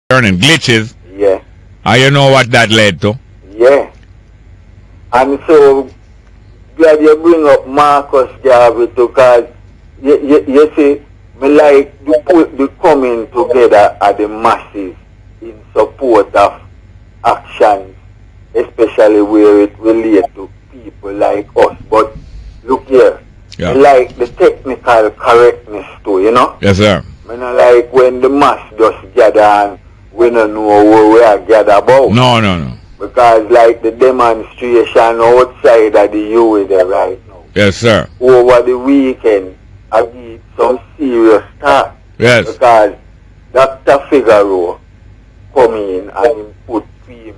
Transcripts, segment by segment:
turning glitches. Yeah. And you know what that led to? Yeah. And so, glad you bring up Marcus Garvey because you see, me like the coming together of the masses in support of actions, especially where it relates to people like us. But look here, Yeah. me like the technical correctness too, you know? Yes, sir. Me not like when the mass just gather and we don't know where we are gathered about. No. Because like the demonstration outside of the UA there right now. Yes, sir. Over the weekend, I did some serious talk. Yes. Because Dr. Figaro come in and he put him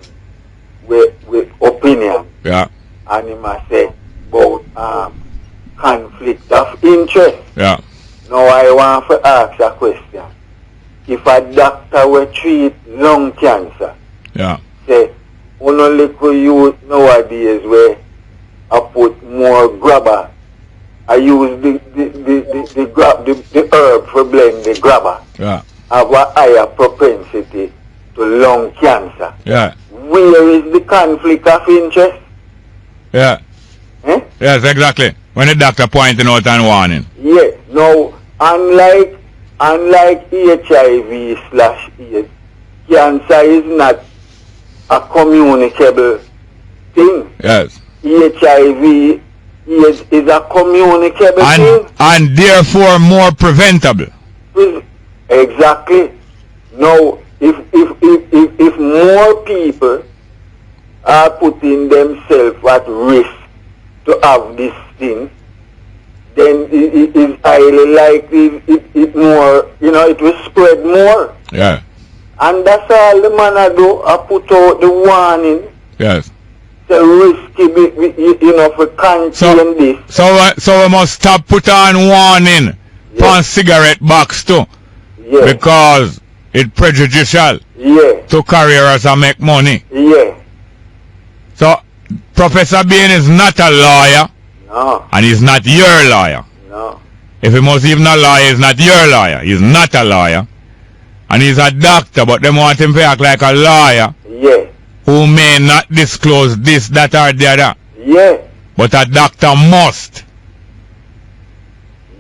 with opinion. Yeah. And he must say about conflict of interest. Yeah. Now I want to ask a question. If a doctor will treat lung cancer, Yeah. say, only little youth nowadays where I put more grabber, I use the herb for blend the grabber, Yeah. have a higher propensity to lung cancer. Yeah. Where is the conflict of interest? Yeah. Eh? Yes, exactly. When the doctor pointing out and warning. Yeah. Now, unlike HIV/AIDS, cancer is not a communicable thing. Yes. HIV is a communicable thing. And therefore more preventable. Exactly. Now, if more people are putting themselves at risk to have this thing, then it is highly likely it more, it will spread more. Yeah. And that's all the man do. I put out the warning. Yes. The risky, for contain this. So we must stop put on warning on cigarette box too. Yeah. Because it's prejudicial to carriers and make money. Yeah. So Professor Bain is not a lawyer. No. And he's not your lawyer. No. If he must even a lawyer, he's not your lawyer. He's not a lawyer. And he's a doctor, but they want him to act like a lawyer. Yeah. Who may not disclose this, that, or the other. Yeah. But a doctor must.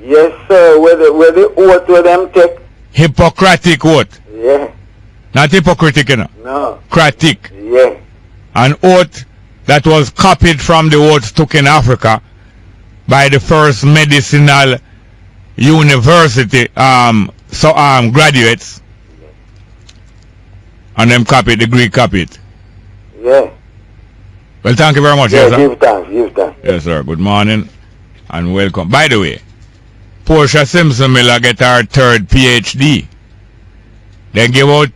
Yes, sir. Where the oath with them take. Hippocratic oath. Yeah. Not hypocritic, No. Cratic. Yeah. An oath that was copied from the oath took in Africa by the first medicinal university graduates. And them copied, the Greek copied. Yeah. Well, thank you very much. Yeah, Yes, sir. give thanks. Yes, sir. Good morning and welcome. By the way, Portia Simpson Miller get her third PhD. They give away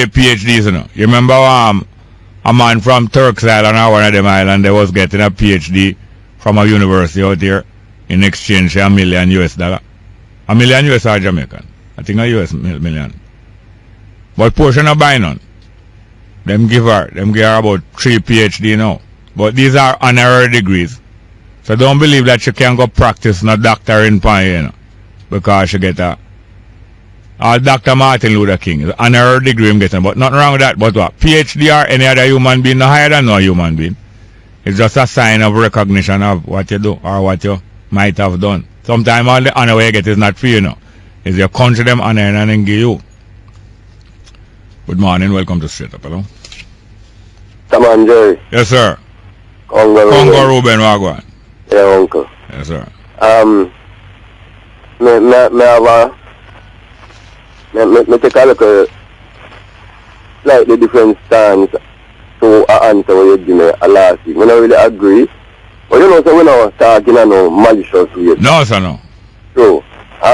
PhDs, You remember a man from Turks Island or one of them island, they was getting a PhD from a university out here in exchange for $1 million US. $1 million US or Jamaican? I think a US million. But Portia not buy none. Them give her about 3 PhD now. But these are honorary degrees. So don't believe that she can go practice no doctor in Pine, because she get a Dr. Martin Luther King is an honorary degree I'm getting, but nothing wrong with that. But what? PhD or any other human being no higher than no human being. It's just a sign of recognition of what you do or what you might have done. Sometimes all the honor you get is not for you, It's your country them honor and then give you. Good morning, welcome to Straight Up, hello? Come on, Jerry. Yes, sir. Congo Ruben Wagwan. Yeah, uncle. Yes, sir. Me take a look at slightly different stance to answer what you give me last week. I don't really agree. But so we're not talking no malicious way. No, sir, no. So,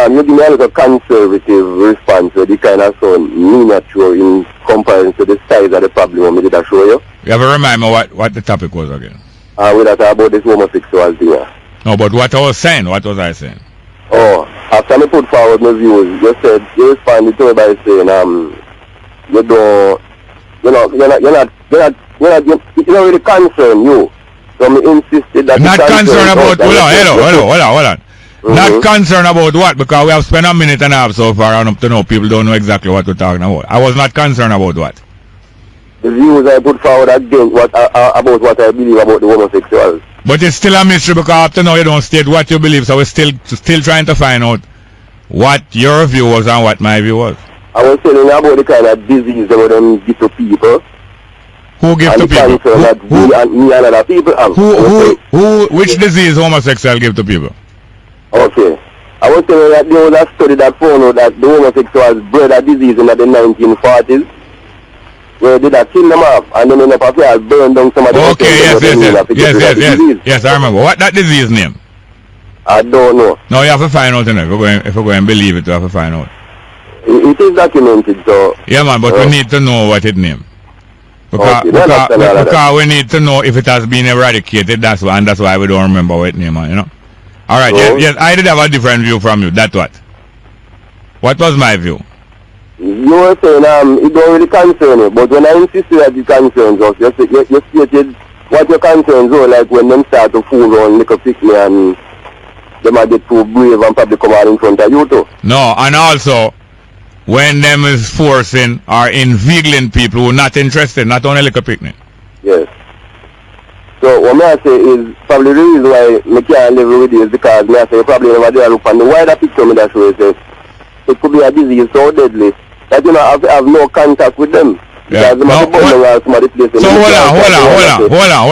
you give me a little conservative response to the kind of sound miniature in comparison to the size of the problem I did show you. You have to remind me what the topic was again. We talk about this homosexual thing. No, but what I was saying, what was I saying? Oh, after I put forward my views, you responded to me by saying, you don't really concern you. So I insisted that not concerned about, hold on. Not concerned about what? Because we have spent a minute and a half so far, and up to now people don't know exactly what we're talking about. I was not concerned about what? The views I put forward against about what I believe about the homosexuals. But it's still a mystery because up to now you don't state what you believe, so we're still trying to find out what your view was and what my view was. I was telling you about the kind of disease that them give to people. Who give to people? Me and other people have. Which disease homosexual give to people? Okay. I was telling you that there was a study that found out that the homosexuals bred a disease in the 1940s. Where they did kill them off and then in the papaya burn down some of the okay, yes, I remember. What that disease name? I don't know. No, you have to find out, if we're going to believe it, you have to find out. It is documented, so... Yeah, man, but we need to know what it name. Because we need to know if it has been eradicated, that's why we don't remember what name, you know. Alright, yes, I did have a different view from you, that's what? What was my view? You were saying it don't really concern you, but when I insisted that it concerns us, you stated what your concerns were, like when them start to fool around little picnic and they might get too brave and probably come out in front of you too. No, and also when them is forcing or inveigling people who are not interested, not only little picnic. Yes. So what I say is probably the reason why I can't live with you is because I say probably never did look on the wider picture me that show says it could be a disease so deadly that I have no contact with them. Yeah. Because hold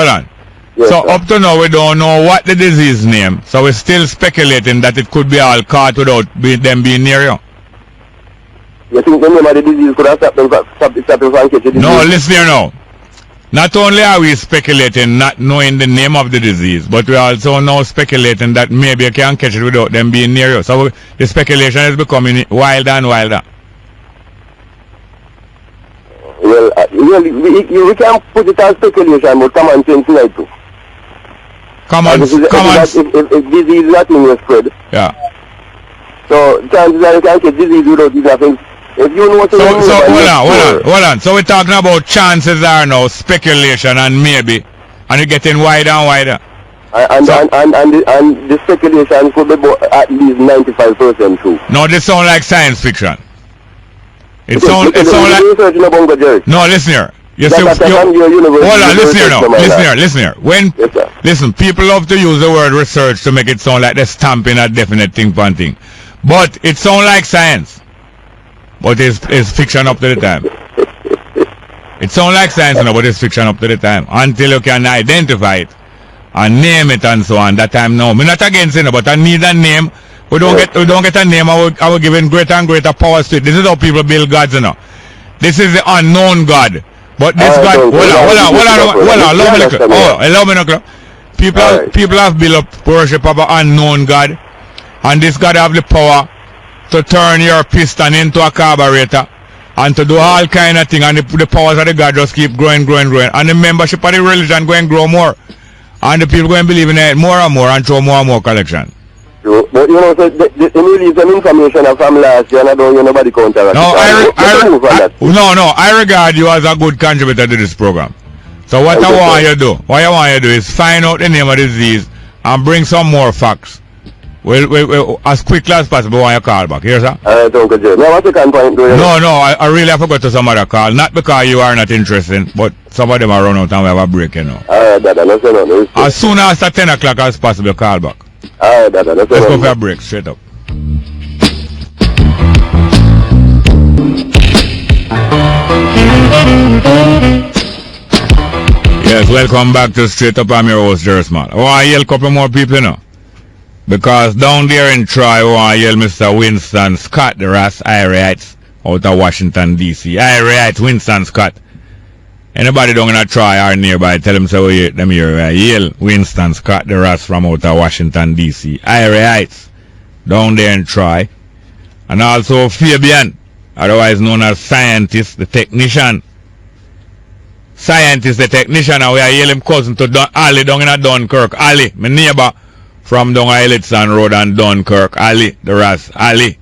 on. Yes, so sir. up to now we don't know what the disease name. So we're still speculating that it could be all caught without them being near you. You think the name of the disease could have stopped them from catching disease? No, listen here now. Not only are we speculating not knowing the name of the disease, but we also now speculating that maybe you can catch it without them being near you. So the speculation is becoming wilder and wilder. Well, we can put it as speculation, but common sense like too. If disease is not in your spread. Yeah. So chances are you can get disease without these things. If you know what hold on. So we're talking about chances are now, speculation and maybe, and you're getting wider and wider. And the speculation could be at least 95% true. No, this sounds like science fiction. It sounds like Bongo Jerry. No, listen here. Hold on, listen here. Listen, people love to use the word research to make it sound like they're stamping a definite thing for thing. But it sounds like science. But it's fiction up to the time. It sounds like science, but it's fiction up to the time. Until you can identify it and name it and so on. That time, no. I'm not against it, but I need a name. We don't get a name. I will give it greater and greater powers to it. This is how people build gods, This is the unknown God. But this God, hold on, allow me to People have built up worship of an unknown God, and this God have the power to turn your piston into a carburetor and to do all kind of things, and the powers of the God just keep growing, and the membership of the religion going to grow more, and the people going to believe in it more and more and throw more and more collection. But so they release some information from last year and I don't hear nobody counter. No, I regard you as a good contributor to this program. So what I want you to do is find out the name of the disease and bring some more facts. Well, as quickly as possible when you call back. Here, sir? Uncle Jay. Now, what's the point? I really have forgot to some other call. Not because you are not interested, but some of them are run out and we have a break, As soon as 10 o'clock as possible, call back. Let's go for a break, straight up. Yes, welcome back to Straight Up. I'm your host, Jerry Small. I want to yell a couple more people, because down there in Troy, I want to yell Mr. Winston Scott, the Ras Irites, out of Washington, D.C. Irites, Winston Scott. Anybody down in Troy or nearby, tell them so them here. Yell Winston Scott, the Ras from out of Washington, D.C. Irites, down there in Troy. And also Fabian, otherwise known as Scientist, the Technician. Scientist, the Technician, and we are yelling cousin to Ali down in Dunkirk. Ali, my neighbor from down Elliston Road and Dunkirk. Ali, the Ras, Ali.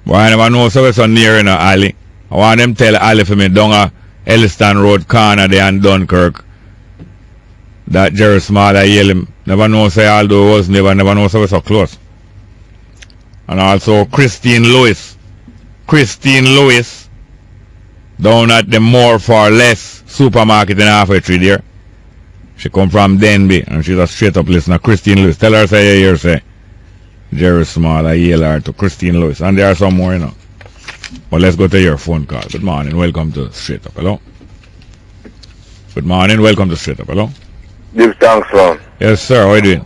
But I never know so we're so near Ali. I want them tell Ali for me down Elliston Road corner there and Dunkirk that Jerry Small I yell him Never know say although it was never know say we so close. And also Christine Lewis down at the More for Less supermarket in halfway tree there. She come from Denby and she's a straight up listener. Christine Lewis. Tell her say you hear say Jerry Small, I yell her to Christine Lewis. And there are some more, you know. But let's go to your phone call. Good morning, welcome to Straight Up. Hello. Good morning, welcome to Straight Up. Hello. Give thanks, man. Yes, sir. How are you doing?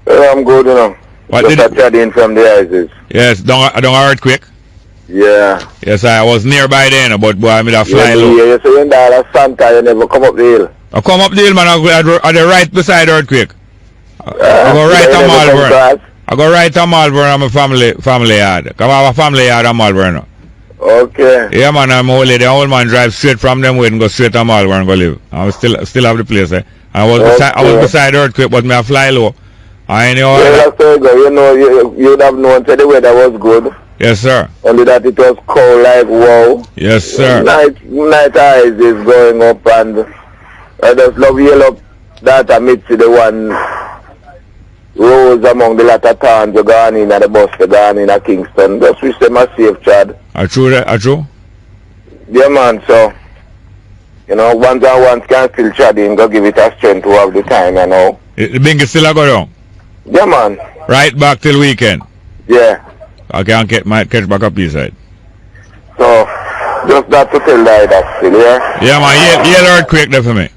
I'm good, you know. What just did chatting from the ISIS. Yes, don't earthquake. Yeah. Yes, I was nearby then, but boy, I made a fly low. Yeah, you say in that Santa, you never come up the hill. I come up the hill, man. I go right beside earthquake. I go right to Malvern. I go right to Malvern and my family yard. Come have a family yard at Malvern. Okay. Yeah, man. I'm old lady. The old man drive straight from them way and go straight to Malvern and go live. I still have the place. I was beside earthquake, but me a fly low. I know. Yeah, that's so good. You know, you would have known that the weather was good. Yes, sir. Only that it was cold like wow. Yes, sir. Night eyes is going up, and I just love yellow that I meet to the one rose among the latter towns. You gone in at the bus, you gone in at Kingston. Just wish them a safe, Chad. Are true that? Are true? Yeah, man. So, you know, ones and ones can still chat in, go give it a strength to have the time, you know. The bingo still a go down? Yeah, man. Right back till weekend? Yeah. I can't catch back up this side. So, just that to tell that still, yeah? Yeah, man. Yell earthquake there for me.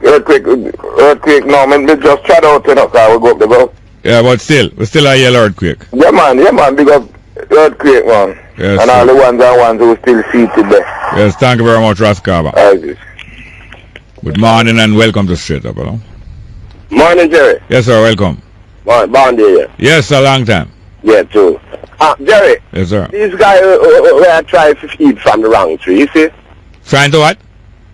Earthquake, no, man, we just chat out, you know, because we go up the bus. Yeah, but still, we still a yell earthquake. Yeah, man, because earthquake, man. Yes, and sir. all the ones and ones who still seated there. Yes, thank you very much, Raskaba. Good morning and welcome to Straight Up, hello? Morning, Jerry. Yes, sir, welcome. Bondi here. Yes, a long time. Yeah, true. Jerry. Yes, sir. This guy where I try to eat from the wrong tree, you see? Trying to what?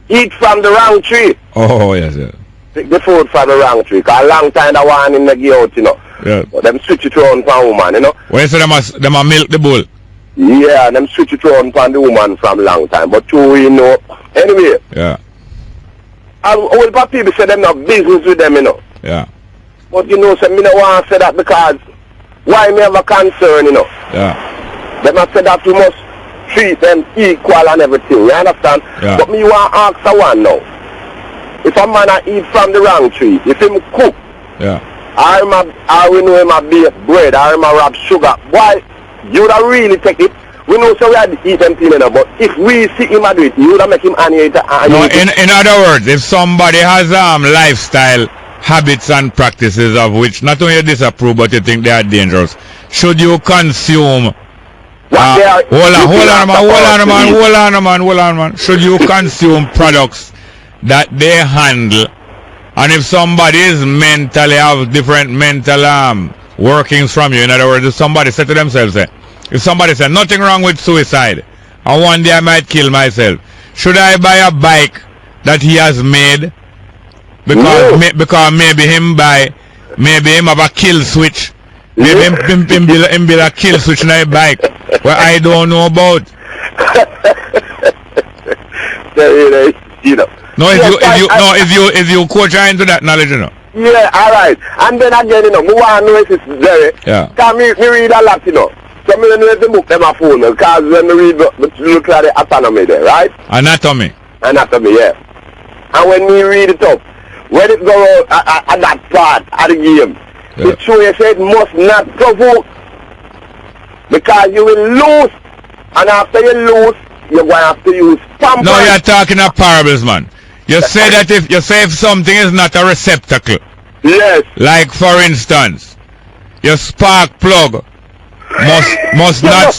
Eat from the wrong tree. Oh, yes, yes. Pick the food from the wrong tree. Because a long time that one in the give out, you know. Yeah. But them switch it around for a woman, you know. When you say them a milk the bull? Yeah, them switch it around for the woman from a long time. But true, you know. Anyway. Yeah. All the people say them not business with them, you know. Yeah. But you know, so me don't want to say that because why me have a concern, you know. Yeah. Them have said that we must treat them equal and everything, you understand? Yeah. But me want to ask a one now. If a man eat from the wrong tree, if him cook, yeah. or we know him a bake bread, or him a wrap sugar, why, you would really take it. We know so we had to eat them thing, you know, but if we see him do it, you would make him annihilate. No, in other words, if somebody has lifestyle habits and practices of which not only you disapprove but you think they are dangerous, should you consume hold on man, should you consume products that they handle, and if somebody is mentally have different mental workings from you, in other words, if somebody said to themselves, if somebody said nothing wrong with suicide and one day I might kill myself, should I buy a bike that he has made because maybe him have a kill switch, maybe him build a kill switch in a bike where I don't know about. You know. No, if you coach her into that knowledge, you know. Yeah, alright. And then again, you know, we want to know if it's very. Yeah. Because me read a lot, you know. So me know if the book them a phone, because when we read, look at the anatomy there, right? Anatomy, yeah. And when we read it up, when it go at that part of the game, it shows you say it must not provoke. Because you will lose. And after you lose, you're going to have to use pamper. No, you're talking of parables, man. You say that if something is not a receptacle. Yes. Like for instance, your spark plug must not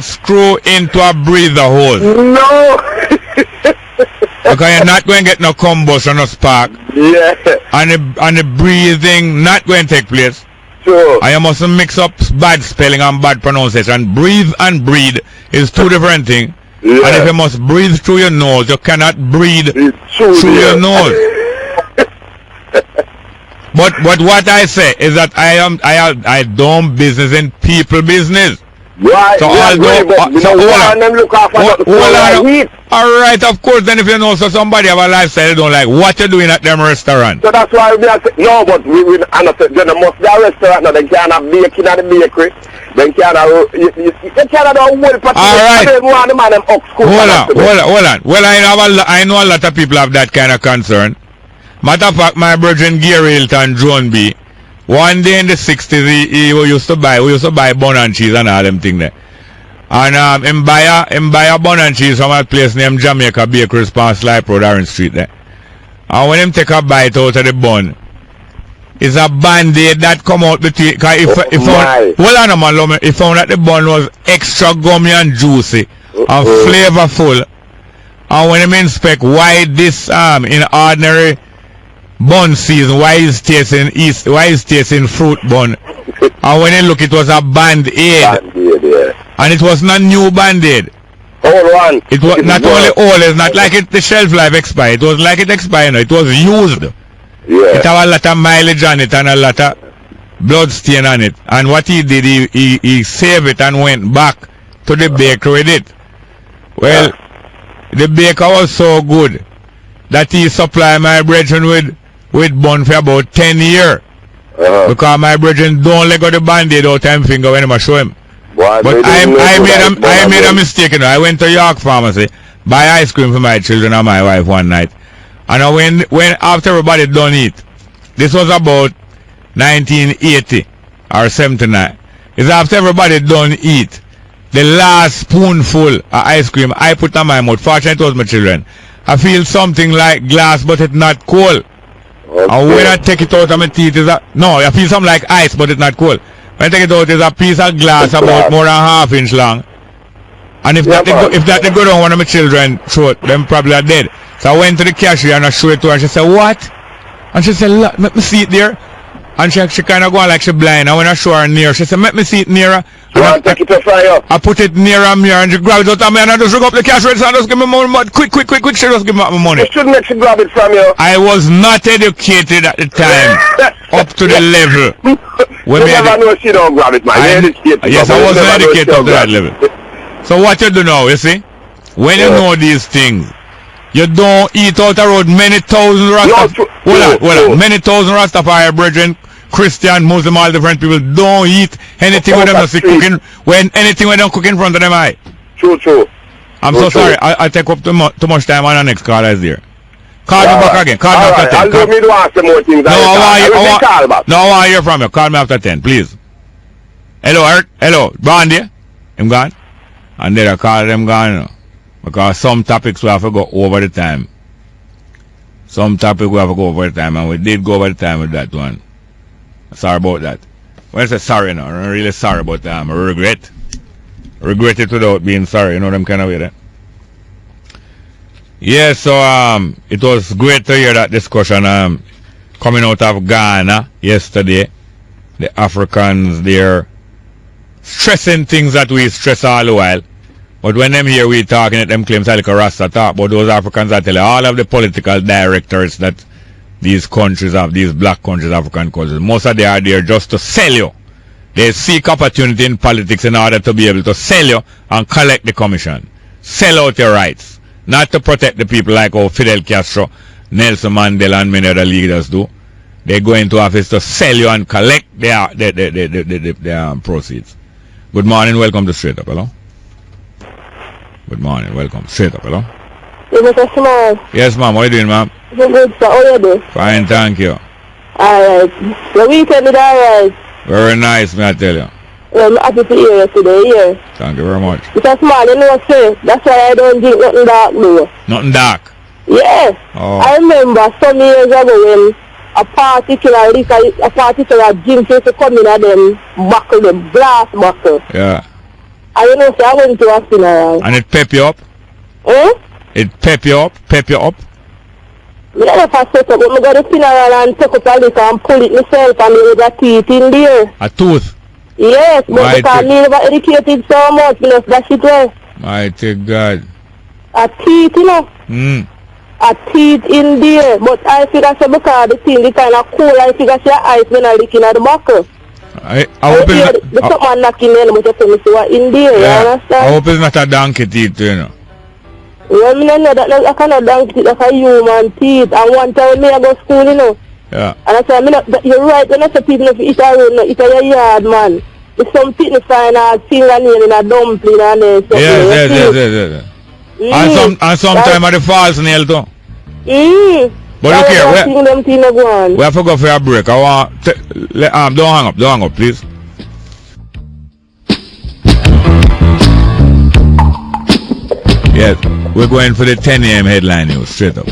screw into a breather hole. No. Because you're not going to get no combustion or spark. Yeah. And the breathing not going to take place. Sure. And you mustn't mix up bad spelling and bad pronunciation. Breathe and breathe is two different things. Yeah. And if you must breathe through your nose, you cannot breathe through your nose. But what I say is that I don't business in people business. Right, so alright, of course, then if you know so somebody have a lifestyle they don't like, what you doing at them restaurant? So that's why we are saying, no, but we understand, there must be a restaurant now, they can't have baking at the bakery, they can't have, you can't have a whole particular, alright, hold on, well I know a lot of people have that kind of concern. Matter of fact, my brother Gary Hilton, John B, one day in the 60s, we used to buy bun and cheese and all them things there. And him buy a bun and cheese from a place named Jamaica Bakery on Slipe Road, Orange Street there. And when him take a bite out of the bun, it's a band-aid that come out between, cause he found that the bun was extra gummy and juicy and flavorful. And when him inspect why this in ordinary bun season, why is tasting fruit bun, and when he look, it was a band-aid, yeah. And it was not new band-aid. One. It was not only old, it's not like the shelf life expired, it was like it expired, it was used. Yeah. It had a lot of mileage on it and a lot of blood stain on it. And what he did, he saved it and went back to the baker with it. Well, the baker was so good that he supplied my brethren with bun for about 10 years. Because my brethren don't let go the band-aid out time finger when I show him. Boy, but I made a mistake, you know. I went to York Pharmacy, buy ice cream for my children and my wife one night. And when after everybody done eat, this was about 1980 or 79. It's after everybody done eat, the last spoonful of ice cream I put on my mouth. Fortunately, it was my children. I feel something like glass, but it's not cold. Okay. And when I take it out of my teeth, I feel something like ice, but it's not cold. When I take it out, it's a piece of glass about more than ½ inch long. And if that they go down one of my children throat, them probably are dead. So I went to the cashier and I showed it to her and she said, what? And she said, let me see it there. And she kind of go like she blind. And when I show her near, she said, let me see it nearer. I put it nearer me and she grabbed it out of me and I just look up the cash register and just give me more money. Quick, she just give me my money. You shouldn't make she grab it from you. I was not educated at the time up to the level. You never know she don't grab it, man. Yes, I wasn't educated up to that level. So what you do now, you see? When you know these things, you don't eat out the road many thousand Rastafari. Many thousand Rastafari brethren, Christian, Muslim, all different people don't eat anything with them not cooking when anything when them cook in front of them eye. True. I'm so sorry, I take up too much time on the next caller is there. Call me back again. Call me after 10. I'll do me to ask some more things. No, I want to hear from you. Call me after 10, please. Hello, Brandy. I'm gone. And then I call them gone, you know. Because some topics we have to go over the time. And we did go over the time with that one. Sorry about that. When I say sorry now, I'm really sorry about that. I regret it without being sorry, you know them kind of way there. Yeah, so it was great to hear that discussion coming out of Ghana yesterday. The Africans, they're stressing things that we stress all the while. But when them here we talking at them claims like a Rasta talk, but those Africans are telling all of the political directors that these countries have, these black countries, African countries, most of them are there just to sell you. They seek opportunity in politics in order to be able to sell you and collect the commission. Sell out your rights. Not to protect the people like how Fidel Castro, Nelson Mandela and many other leaders do. They go into office to sell you and collect their proceeds. Good morning, welcome to Straight Up, hello? Good morning, welcome. Straight Up, hello? Yes, ma'am, what are you doing, ma'am? Good, sir. How are you doing? Fine, thank you. Alright. The weekend is alright. Very nice, may I tell you. I'm happy to hear you today, yeah. Thank you very much. Because, man, you know, sir, that's why I don't drink nothing dark, though. Nothing dark? Yes. Oh. I remember some years ago when a particular drink used to come in at them buckle, the glass buckle. Yeah. And you know, sir, I went to a funeral. And it pep you up? It pep you up? Yeah, if I set up, I go to the funeral and take up a liquor and pull it myself and there was a teeth in there. A tooth? Yes, but because me never educated so much, you know, that shit was. Mighty God. A teeth, you know. A teeth in there. But I figure so because the thing is kind of cool, I figure she ice when I lick in the buckle. I hope it's the someone knocking in, but you see what in there, you understand? I hope it's not a donkey teeth, you know. Well, I know that kind of donkey teeth, that's a human teeth. And one time me I go to school, you know. Yeah. And I said, you're right, when I say people if you eat a road, eat a yard, man. There's some people find a fingernail in a dumpling and then yes. And sometimes at the false nail too. But look here, we have to go for a break. I want don't hang up, please. Yes, we're going for the 10 a.m. headline news, straight up.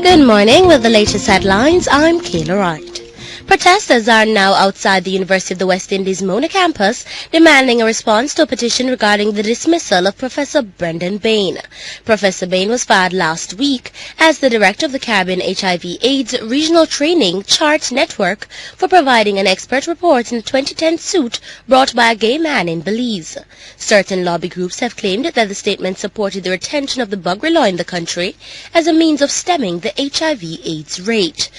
Good morning. With the latest headlines, I'm Kayla Wright. Protesters are now outside the University of the West Indies Mona campus demanding a response to a petition regarding the dismissal of Professor Bain. Professor Bain was fired last week as the director of the Caribbean HIV/AIDS Regional Training Chart Network for providing an expert report in a 2010 suit brought by a gay man in Belize. Certain lobby groups have claimed that the statement supported the retention of the Bugri law in the country as a means of stemming the HIV/AIDS rate.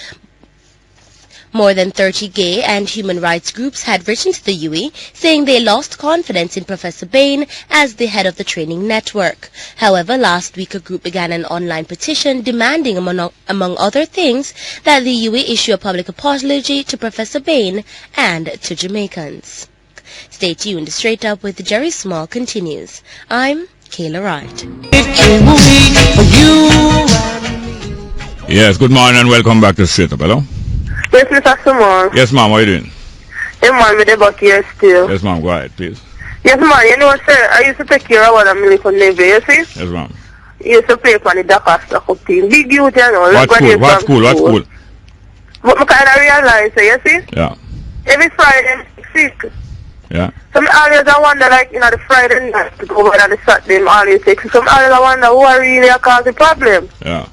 More than 30 gay and human rights groups had written to the UE saying they lost confidence in Professor Bain as the head of the training network. However, last week a group began an online petition demanding, among other things, that the UE issue a public apology to Professor Bain and to Jamaicans. Stay tuned. Straight Up with Jerry Small continues. I'm Kayla Wright. Yes, good morning and welcome back to Straight Up. Hello? Yes, Mr. Simon. Yes, ma'am. How are you doing? Hey, man, with the back here still. Yes, ma'am. Go ahead, please. Yes, man. You know, sir, I used to take care of one of my little neighbor, you see? Yes, ma'am. He used to play for the Dakar stock up team. Big youth, you know. What school? But I kind of realize, you see? Yeah. Every Friday, I'm sick. Yeah. So I always wonder, like, you know, the Friday night to go over and the Saturday, I'm always sick. So I always wonder who are really causing the problem. Yeah.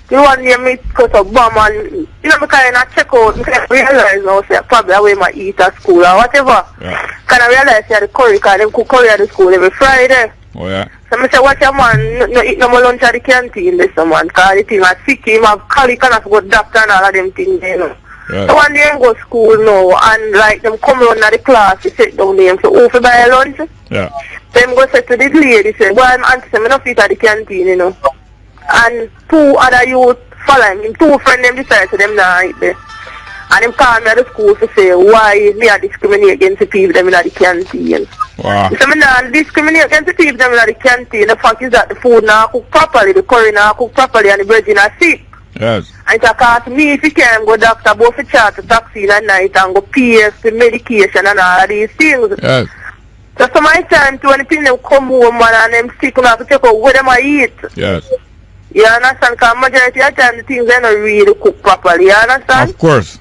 The one year me cut a bomb and, you know, I kind of check out, I kind of realize now, say, probably away my eat at school or whatever. Yeah. Kind of realize the curry, because they cook curry at the school every Friday. Oh, yeah. So I say, watch your man, no eat no more lunch at the canteen this man, because the thing is sick, him have colic and have to go doctor and all of them things, you know. Yeah. So one day I go to school now, and like them come around at the class, they sit down there, so who for buy lunch? Yeah. Then go say to the lady, say, well, I'm auntie, I'm not fit at the canteen, you know. And two other youth follow him. Two friends them decided to them not eat there. And them call me at the school to say why me are discriminate against the people them in the canteen. Wow. So me not discriminate against the people them in the canteen. The fact is that the food not cook properly, the curry not cook properly, and the bread not sick. Yes. And it cost me if you can go doctor, both for charge to taxi at night and go pay for medication and all of these things. Yes. So some of the time when the people come home and them sick, you have to check out what them eat. Yes. You understand? Because majority of the time the things they don't really cook properly, you understand? Of course.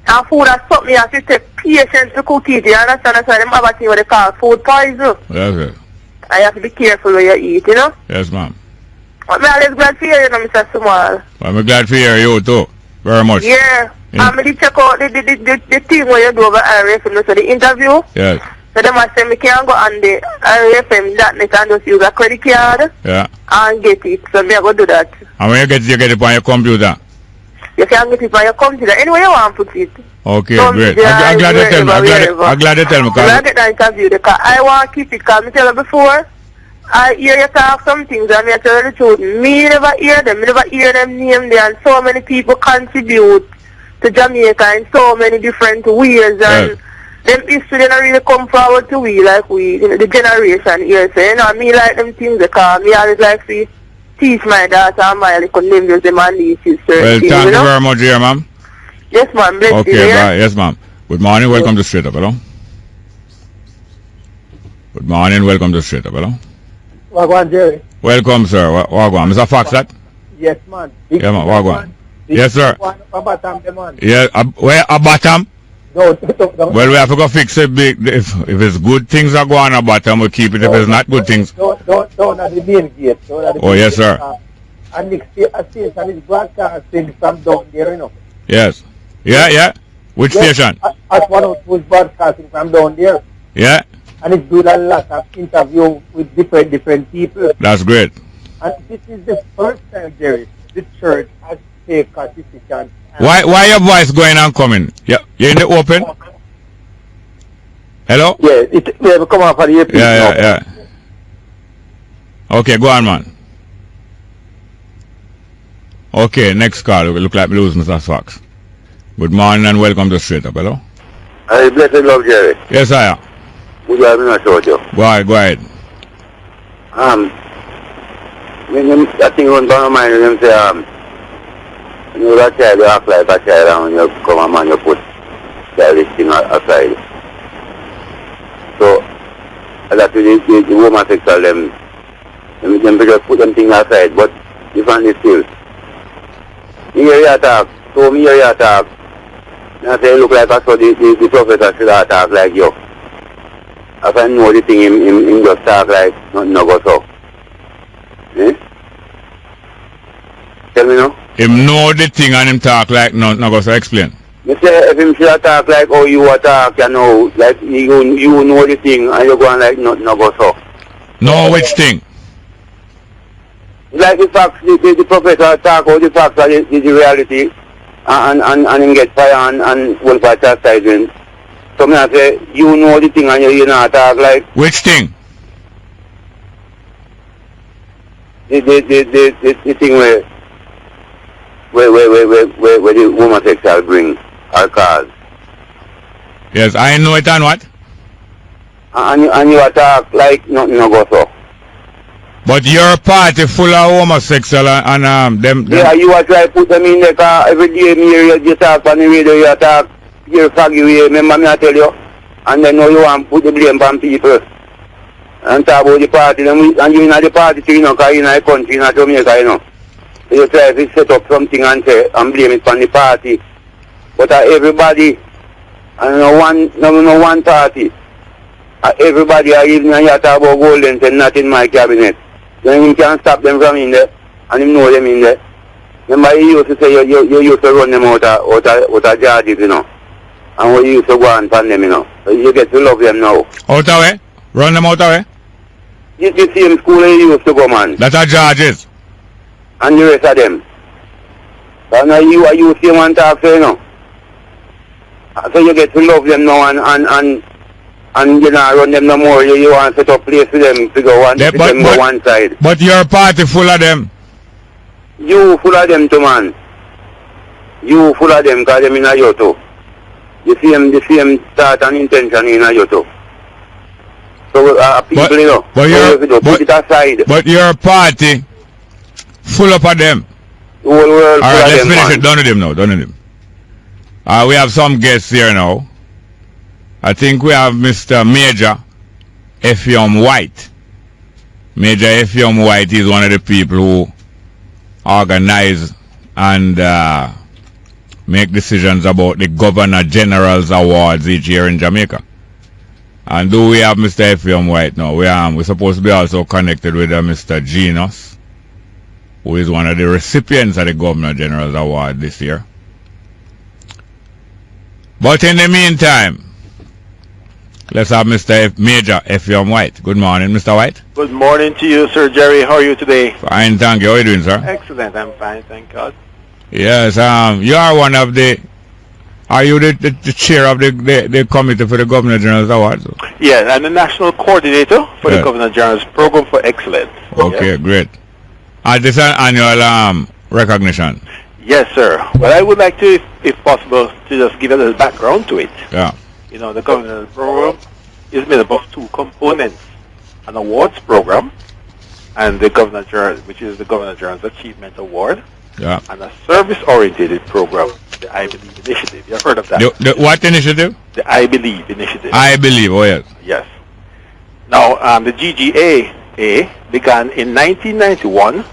And food is something you have to take patience to cook it, you understand? That's why they have a thing what they call food poison. Yes. And you have to be careful when you eat, you know? Yes, ma'am. But I'm always glad to hear you, Mr. Sumal. I'm glad to hear you too. Very much. Yeah. And I check out the thing when you do over RFM, so the interview. Yes. So they must say me can go on the RFM.net and just use a credit card. Yeah. And get it. So me I go do that. And when you get it on your computer? You can get it on your computer. Anywhere you want to put it. Okay, great. I'm glad you tell me. I'm glad you tell me. I get that interview because I want to keep it. Because I tell you before, I hear you talk some things and I tell you the truth. Me never hear them. Me never hear them name there. And so many people contribute to Jamaica in so many different ways. And them history they don't really come forward to we like we, you know, the generation here. So, you know, me like them things because me always like to teach my daughter and my little nephews them and nieces. Well, thank you very much, dear ma'am. Yes, ma'am. Bless you. Okay, bye. Yes, ma'am. Good morning. Welcome to Straight Up. Hello. Good morning. Welcome to Straight Up. Hello. Wagwan Jerry. Welcome, sir. Wagwan. Mr. Fox, that? Yes, man. Yeah, man. Wagwan. Yes, sir. Man. Yeah, where a bottom? No, well, we have to go fix it big. If it's good things are going on bottom, we'll keep it. If it's not good things. Don't at the main gate. Oh, yes, sir. And the station is broadcasting from down there, you know. Yes. Yeah. Which station? At one who's broadcasting from down there. Yeah. And it's doing a lot of interview with different people. That's great. And this is the first time, Jerry, the church has take certificate. Why your voice going and coming? Yeah, you're in the open? Hello? Yeah, we have come off of the APC. Yeah. Okay, go on, man. Okay, next call. We look like we lose Mr. Fox. Good morning and welcome to Straight Up. Hello? I blessed love Jerry. Yes, I am. Good morning, I showed you. Go ahead. I think one time of mine, them say, you know that child, you act like a child, and when you come a man, you put childish thing aside. So, that's the homosexual, them just put them things aside, but differently still. Me hear you talk, so me hear you talk, and I say, look like I saw the professor should have talk like you. If I know the thing, him just talk like nothing no go so. Eh? Tell me now. Him know the thing and him talk like nothing no go so. Explain. You say if him should talk like how you talk, you know, like you know the thing and you go on like nothing no go so. No, which thing? Like the facts, the professor talk how the facts are the reality and him get fire and one for chastisement. So me I say, you know the thing and you not talk like... Which thing? The thing where the homosexual bring or cause. Yes, I know it and what? And you talk like nothing no go so. But your party full of homosexual and them. Yeah, you are trying to put them in the car every day. You talk on the radio, you talk, you're foggy way. Remember me I tell you? And then now you want to put the blame on people. And talk about the party. And you in the party too, you know, because you in the country, in Jamaica, you know. So you try to set up something and say, and blame it on the party. But everybody, and no one party. Everybody are even here talk about Golden and not in my cabinet. Then you can't stop them from in there, and you know them in there. Remember you used to say you used to run them out of charges, you know. And we used to go and find them, you know. So you get to love them now. Out of way? Run them out of way? The same school you used to go, man. That are charges. And the rest of them. So now you see one talk, so you know. So you get to love them now and you know, run them no more. You want to set up place for them to go one side. But your party full of them. You full of them too, man. You full of them because them in a you too. The same start and intention in a you too. So people, you know, put it aside. But your party full up of them. The whole world full Alright, of let's them, finish man. it. Done with him now. We have some guests here now. I think we have Mr. Major Effium White. Major Effium White is one of the people who organize and make decisions about the Governor General's Awards each year in Jamaica. And do we have Mr. Effium White now? We're supposed to be also connected with Mr. Genus, who is one of the recipients of the Governor General's Award this year. But in the meantime, let's have Mr. Major Effium White. Good morning, Mr. White. Good morning to you, Sir Jerry. How are you today? Fine, thank you. How are you doing, sir? Excellent. I'm fine, thank God. Yes, you are one of the... Are you the chair of the committee for the Governor General's Awards? Yeah, I'm the national coordinator for the Governor General's Program for Excellence. Okay, yes. Great. This is an annual recognition. Yes, sir. Well, I would like to, if possible, to just give a little background to it. Yeah. You know, the Governor's Program is made up of two components: an awards program, and the Governor General, which is the Governor General's Achievement Award, yeah, and a service-oriented program, the I Believe Initiative. You've heard of that? The what initiative? The I Believe Initiative. I Believe. Oh yes. Yes. Now, the GGA began in 1991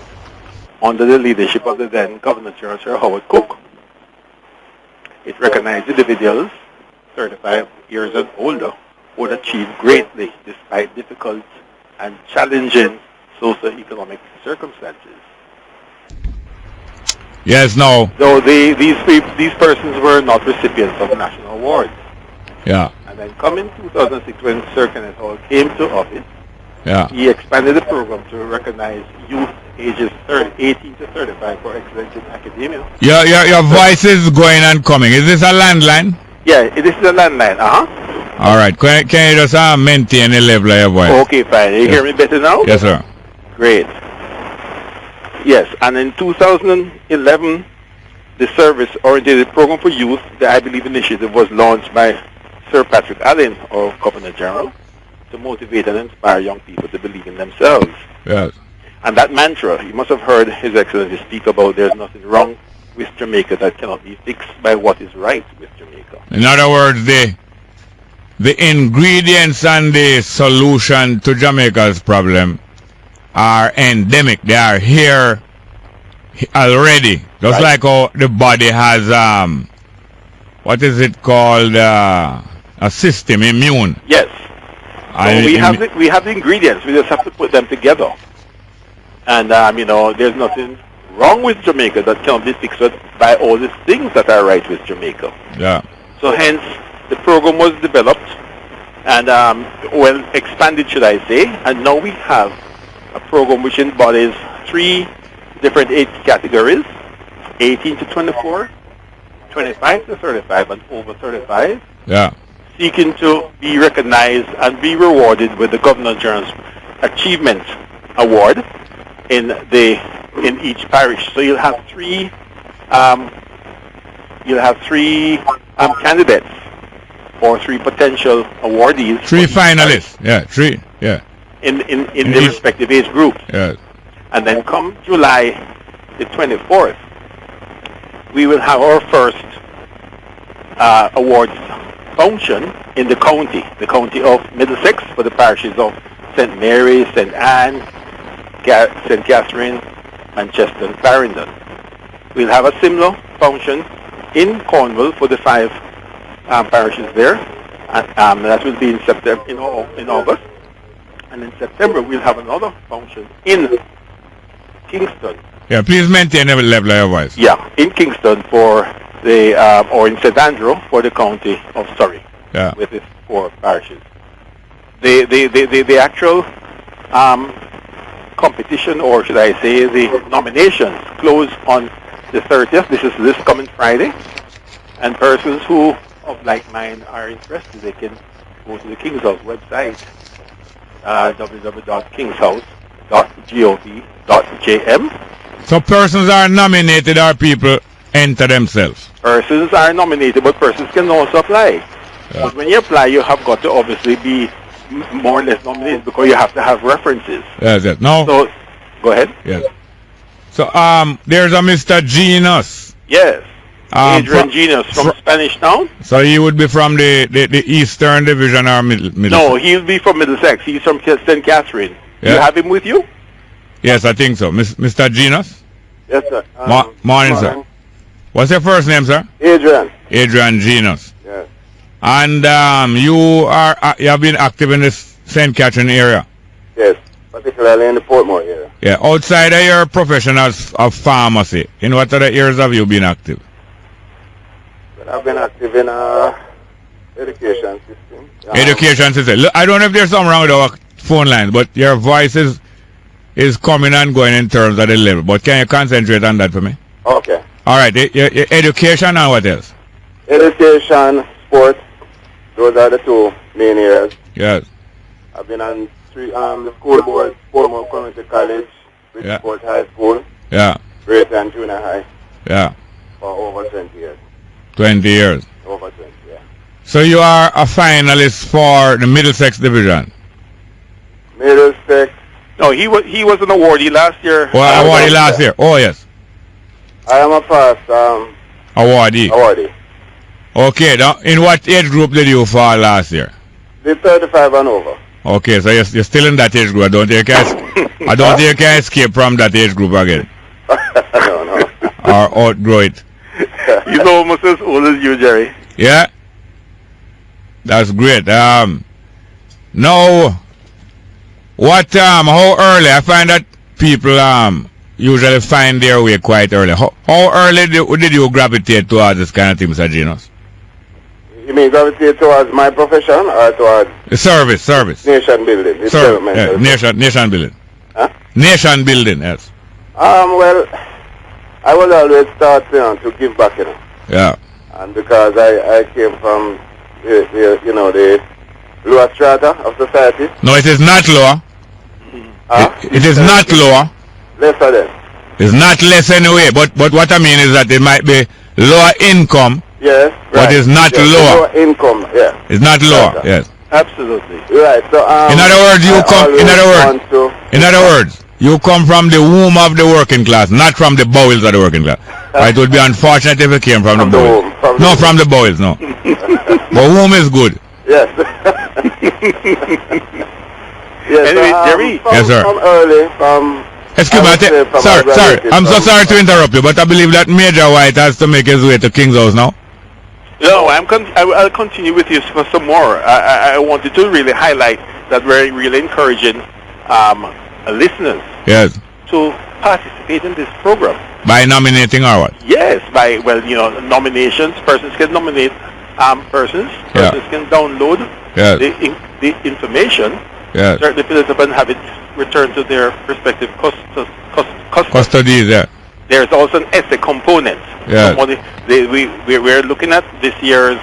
under the leadership of the then Governor General Sir Howard Cook. It recognized individuals 35 years and older who had achieved greatly despite difficult and challenging socio-economic circumstances. Yes, no. Though these persons were not recipients of national awards. Yeah. And then coming 2006, when Sir Kenneth Hall came to office, yeah, he expanded the program to recognize youth ages 18 to 35 for excellence in academia. Your voice is going and coming. Is this a landline? Yeah, this is a landline. All right. Can you just maintain the level of your voice? Okay, fine. You hear me better now? Yes, sir. Great. Yes, and in 2011, the service-oriented program for youth, the I Believe initiative, was launched by Sir Patrick Allen, our Governor General, to motivate and inspire young people to believe in themselves. Yes. And that mantra, you must have heard His Excellency speak about there's nothing wrong with Jamaica that cannot be fixed by what is right with Jamaica. In other words, the ingredients and the solution to Jamaica's problem are endemic. They are here already. Just Right. like how the body has, what is it called, a system, immune. Yes. And So we have the ingredients. We just have to put them together. And, there's nothing wrong with Jamaica that cannot be fixed by all the things that are right with Jamaica. Yeah. So hence, the program was developed and, expanded, should I say. And now we have a program which embodies 3 different age categories: 18 to 24, 25 to 35, and over 35. Yeah. Seeking to be recognized and be rewarded with the Governor General's Achievement Award in each parish. So you'll have 3 candidates or 3 potential awardees. 3 finalists. Yeah. 3. Yeah. In the respective age groups. Yeah. And then come July the 24th, we will have our first awards function in the county of Middlesex, for the parishes of St. Mary, St. Anne, St. Catherine, Manchester, and Clarendon. We'll have a similar function in Cornwall for the 5 parishes there. That will be in September, in August. And in September, we'll have another function in Kingston. Yeah, please maintain the level of your voice. Yeah, in Kingston for the, or in St. Andrew for the county of Surrey. Yeah. With its 4 parishes. The actual competition, or should I say the nominations, close on the 30th. This is this coming Friday. And persons who of like mind are interested, they can go to the King's House website, www.kingshouse.gov.jm. So persons are nominated or people enter themselves? Persons are nominated, but persons can also apply. Yeah. But when you apply, you have got to obviously be more or less nominated because you have to have references. Yes, yes. No. So, go ahead. Yes. So, there's a Mr. Genus. Yes. Adrian Genus from Spanish Town. So he would be from the Eastern Division or Middlesex? No, he'll be from Middlesex. He's from St. Catherine. Yeah. You have him with you? Yes, I think so. Mr. Genus? Yes, sir. Morning, sir. What's your first name, sir? Adrian. Adrian Genus. Yes. And you have been active in this St. Catherine area? Yes, particularly in the Portmore area. Yeah, outside of your profession of pharmacy, in what other areas have you been active? Well, I've been active in education system. Education system. Look, I don't know if there's something wrong with our phone line, but your voice is coming and going in terms of the level. But can you concentrate on that for me? Okay. All right. Your education and what else? Education, sports. Those are the 2 main areas. Yes. I've been on the school board, Portmore Community College, Bridgeport High School. Yeah. Greater and Junior High. Yeah. For over 20 years. 20 years. Over 20, yeah. So you are a finalist for the Middlesex Division? Middlesex. No, he was an awardee last year. Well, awardee last year. Oh, yes. I am a past awardee. Awardee. Okay. Now, in what age group did you fall last year? The 35 and over. Okay, so you're still in that age group. I don't think you can escape from that age group again. No. Or outgrow it. He's almost as old as you, Jerry. Yeah. That's great. Now, how early? I find that people usually find their way quite early. How early did you gravitate towards this kind of thing, Mr. Genus? You mean gravitate towards my profession or towards service? Nation building. Nation building. Huh? Nation building, yes. Well, I will always start, to give back, Yeah. And because I came from, the lower strata of society. No, it is not lower. It is not lower. Lesser than. It's not less anyway, but what I mean is that it might be lower income. Yes, right. But it's not yes, lower. Lower income, yeah. It's not lower, yes. Absolutely. Right, so in other words, you come from the womb of the working class, not from the bowels of the working class. It would be unfortunate if it came from the bowels. From the bowels, no. But womb is good. Yes. Yes, anyway, Jerry. Yes, sir. From early, excuse me, sorry. I'm so sorry to interrupt you, but I believe that Major White has to make his way to King's House now. No, I'll continue with you for some more. I wanted to really highlight that we're really encouraging listeners to participate in this program. By nominating or what? Yes, by, nominations. Persons can nominate persons. Persons can download the information. Certainly fill it up and have it returned to their respective custodies. Yeah. There's also an essay component. Yeah. We're looking at this year's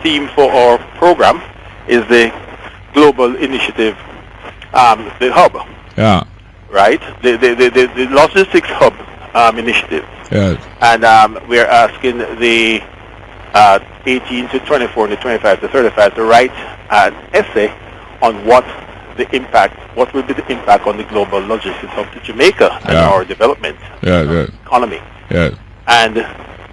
theme for our program is the global initiative, the hub. Yeah. Right. The logistics hub initiative. Yes. And we're asking the 18 to 24 and the 25 to 35 to write an essay on what will be the impact on the global logistics hub to Jamaica and our development economy. Yes. And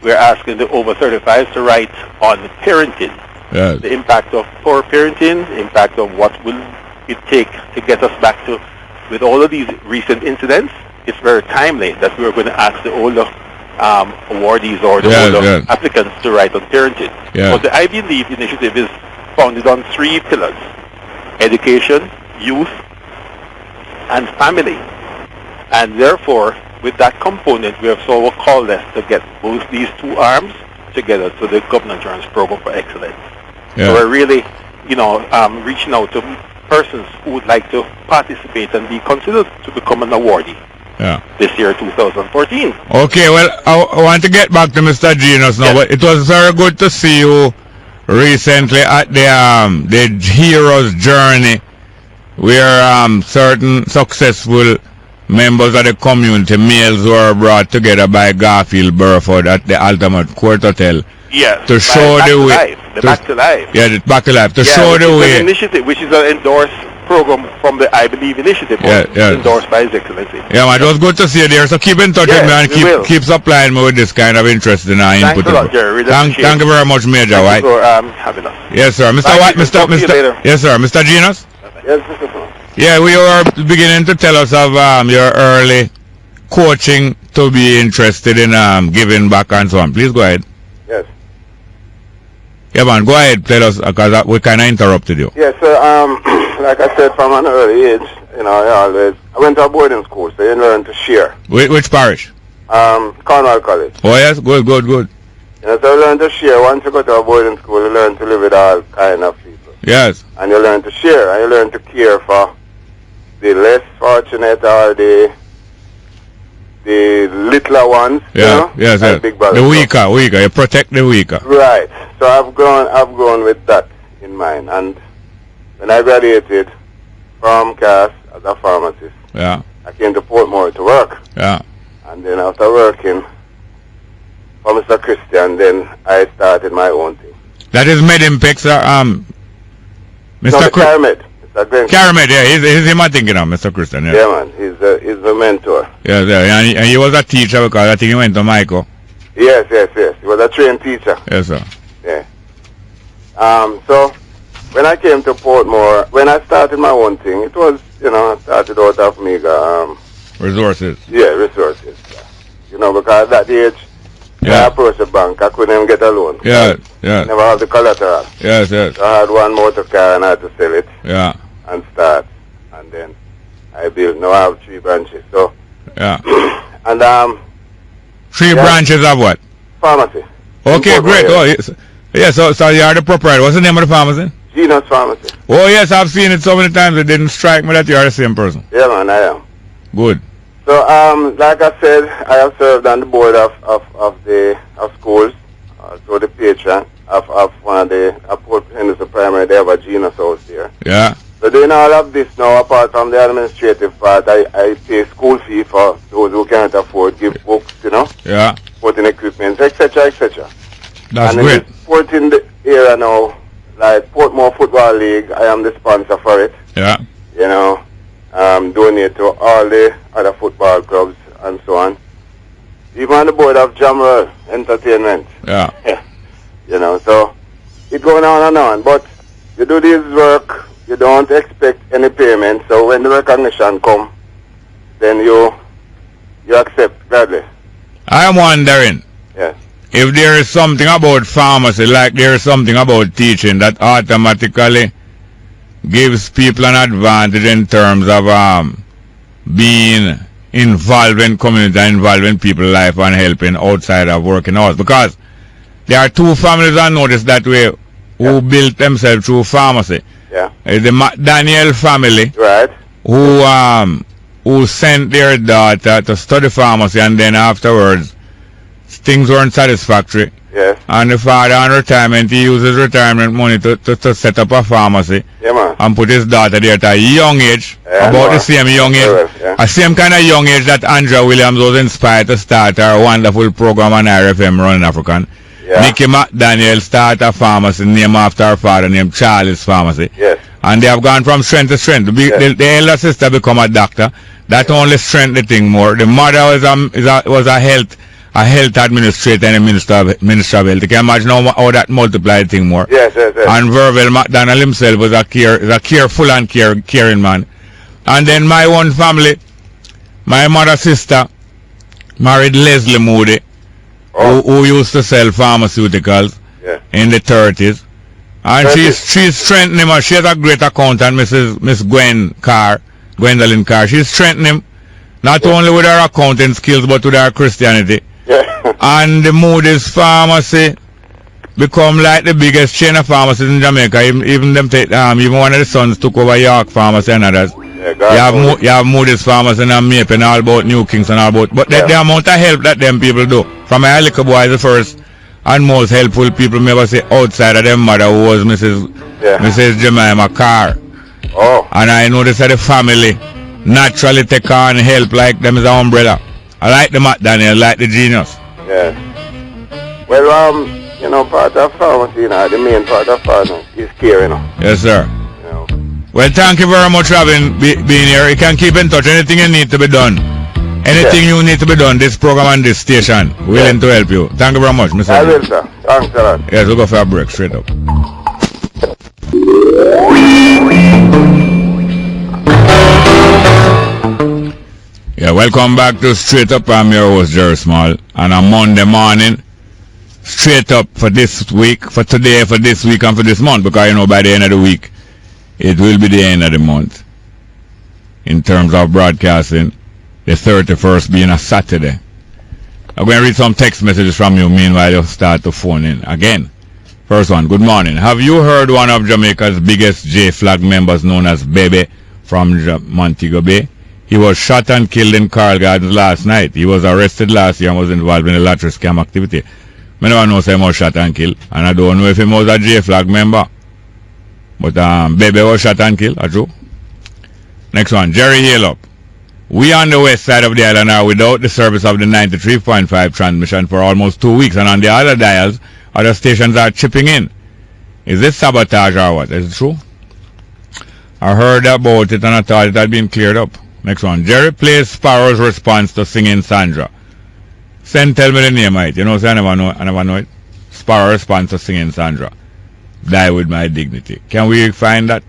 we're asking the over 35s to write on parenting, the impact of poor parenting, the impact of what will it take to get us back to, with all of these recent incidents, it's very timely that we're going to ask the older awardees or the older applicants to write on parenting. But the Ivy Leaf initiative is founded on 3 pillars: education, youth, and family. And therefore, with that component, we have so called us to get both these 2 arms together to the Governor General's Program for Excellence. So we're really, reaching out to persons who would like to participate and be considered to become an awardee this year, 2014. Okay, well, I want to get back to Mr. Genus now, but it was very good to see you recently at the Hero's Journey, where certain successful members of the community, males, were brought together by Garfield Burford at the Ultimate Court Hotel. Yes, to show the way. Back to Life. Yeah, the Back to Life. To show the way. An initiative, which is an endorsed program from the I Believe initiative, endorsed by His Excellency. Yeah, man, it was good to see you there. So keep in touch with me and keep supplying me with this kind of interest in our input. Thanks a lot, Jerry. Thank you very much, Major White. Thank you for having us. Yes, sir. Mr. White, Mr. Yes, sir. Mr. Genus? Yes, Mr. Paul. Yeah, we were beginning to tell us of your early coaching to be interested in giving back and so on. Please go ahead. Yes. Yeah, man, go ahead, tell us, because we kind of interrupted you. Yes, sir. Like I said, from an early age, I went to a boarding school, so you learn to share. Which parish? Cornwall College. Oh, yes, good. So you learn to share. Once you go to a boarding school, you learn to live with all kind of people. Yes. And you learn to share, and you learn to care for the less fortunate or the littler ones, Yes. Big brother. The weaker. You protect the weaker. Right. So I've grown with that in mind. And when I graduated from CAS as a pharmacist, I came to Portmore to work. Yeah. And then after working for Mr. Christian, then I started my own thing. That is Medimpex, Mr. Caramed. Caramed, yeah, he's him I thinking of, Mr. Christian, yeah. Yeah, man, he's the mentor. Yeah, and he was a teacher because I think he went to Michael. Yes. He was a trained teacher. Yes, sir. Yeah. So when I came to Portmore, when I started my own thing, it was, I started out of mega resources. Yeah, resources. Because at that age, I approached the bank, I couldn't even get a loan. Yeah. Never had the collateral. Yes. So I had one motor car and I had to sell it. Yeah. And start. And then I built. Now I have 3 branches. So. Yeah. And 3 branches of what? Pharmacy. Okay, great. Oh, yes. So you are the proprietor. What's the name of the pharmacy? Genus Pharmacy. Oh yes, I've seen it so many times. It didn't strike me that you are the same person. Yeah, man, I am. Good. So, like I said, I have served on the board of schools, so the patron of one of the Port Henderson Primary. They have a Genius house there. Yeah. So doing all of this now, apart from the administrative part, I pay school fee for those who can't afford, give books, Yeah. sporting equipment, etc., etc. That's and great. in the sporting area now, like Portmore Football League, I am the sponsor for it. Yeah. Donate to all the other football clubs and so on. Even on the board of Jamaica Entertainment. Yeah. So it's going on and on. But you do this work, you don't expect any payment. So when the recognition comes, then you accept gladly. I am wondering Yes. if there is something about pharmacy, like there is something about teaching that automatically gives people an advantage in terms of being involved in community, involved in people's life and helping outside of working hours. Because there are two families I noticed that way who built themselves through pharmacy. Yeah. The McDaniel family, Right. who sent their daughter to study pharmacy, and then afterwards things weren't satisfactory. Yes. And the father on retirement, he uses retirement money to set up a pharmacy. Yeah, man. And put his daughter there at a young age, Yeah, about man. the same young age, Yeah. a same kind of young age that Andrea Williams was inspired to start her wonderful program on RFM Running African. Yeah. Nicky McDaniel started a pharmacy named after her father, named Charlie's Pharmacy. Yes. And they have gone from strength to strength. The elder sister become a doctor. That only strengthened the thing more. The mother was a health administrator and a minister of health. You can imagine how that multiplied the thing more. Yes. And Verville McDonald himself was a careful and caring man. And then my own family, my mother's sister married Leslie Moody, who used to sell pharmaceuticals in the 30s. And she's strengthening him. She has a great accountant, Miss Gwendolyn Carr. She's strengthening him not only with her accounting skills but with her Christianity. Yeah. And the Moody's Pharmacy become like the biggest chain of pharmacies in Jamaica. Even one of the sons took over York Pharmacy and others. Yeah, you have Moody's Pharmacy and Mape and all about New Kings and all about. But the amount of help that them people do. From my little boy, the first and most helpful people may ever say outside of them mother, who was Mrs. Jemima Carr. Oh. And I noticed that the family naturally take on help like them as an umbrella. I like the McDaniel, like the Genius. Yes. Well, part of pharmacy, the main part of pharmacy is care, Yes, sir. Well, thank you very much for being here. You can keep in touch. Anything you need to be done. Anything you need to be done, this program and this station, willing to help you. Thank you very much, Mr. I will, sir. Thanks a lot. Yes, we'll go for a break, straight up. Yeah, welcome back to Straight Up. I'm your host, Jerry Small. And on Monday morning, straight up for this week, for today, for this week, and for this month. Because, by the end of the week, it will be the end of the month. In terms of broadcasting, the 31st being a Saturday. I'm going to read some text messages from you. Meanwhile, you'll start to phone in. Again, first one, good morning. Have you heard one of Jamaica's biggest J-Flag members known as Bebe from Montego Bay? He was shot and killed in Carl Gardens last night. He was arrested last year and was involved in a lottery scam activity. I never know if he was shot and killed. And I don't know if he was a J-Flag member. But Bebe was shot and killed. That's true. Next one, Jerry Hale-up. We on the west side of the island are without the service of the 93.5 transmission for almost 2 weeks. And on the other dials, other stations are chipping in. Is this sabotage or what? Is it true? I heard about it and I thought it had been cleared up. Next one. Jerry plays Sparrow's response to singing Sandra. Tell me the name of it. I never know it. Sparrow's response to singing Sandra. Die with my dignity. Can we find that?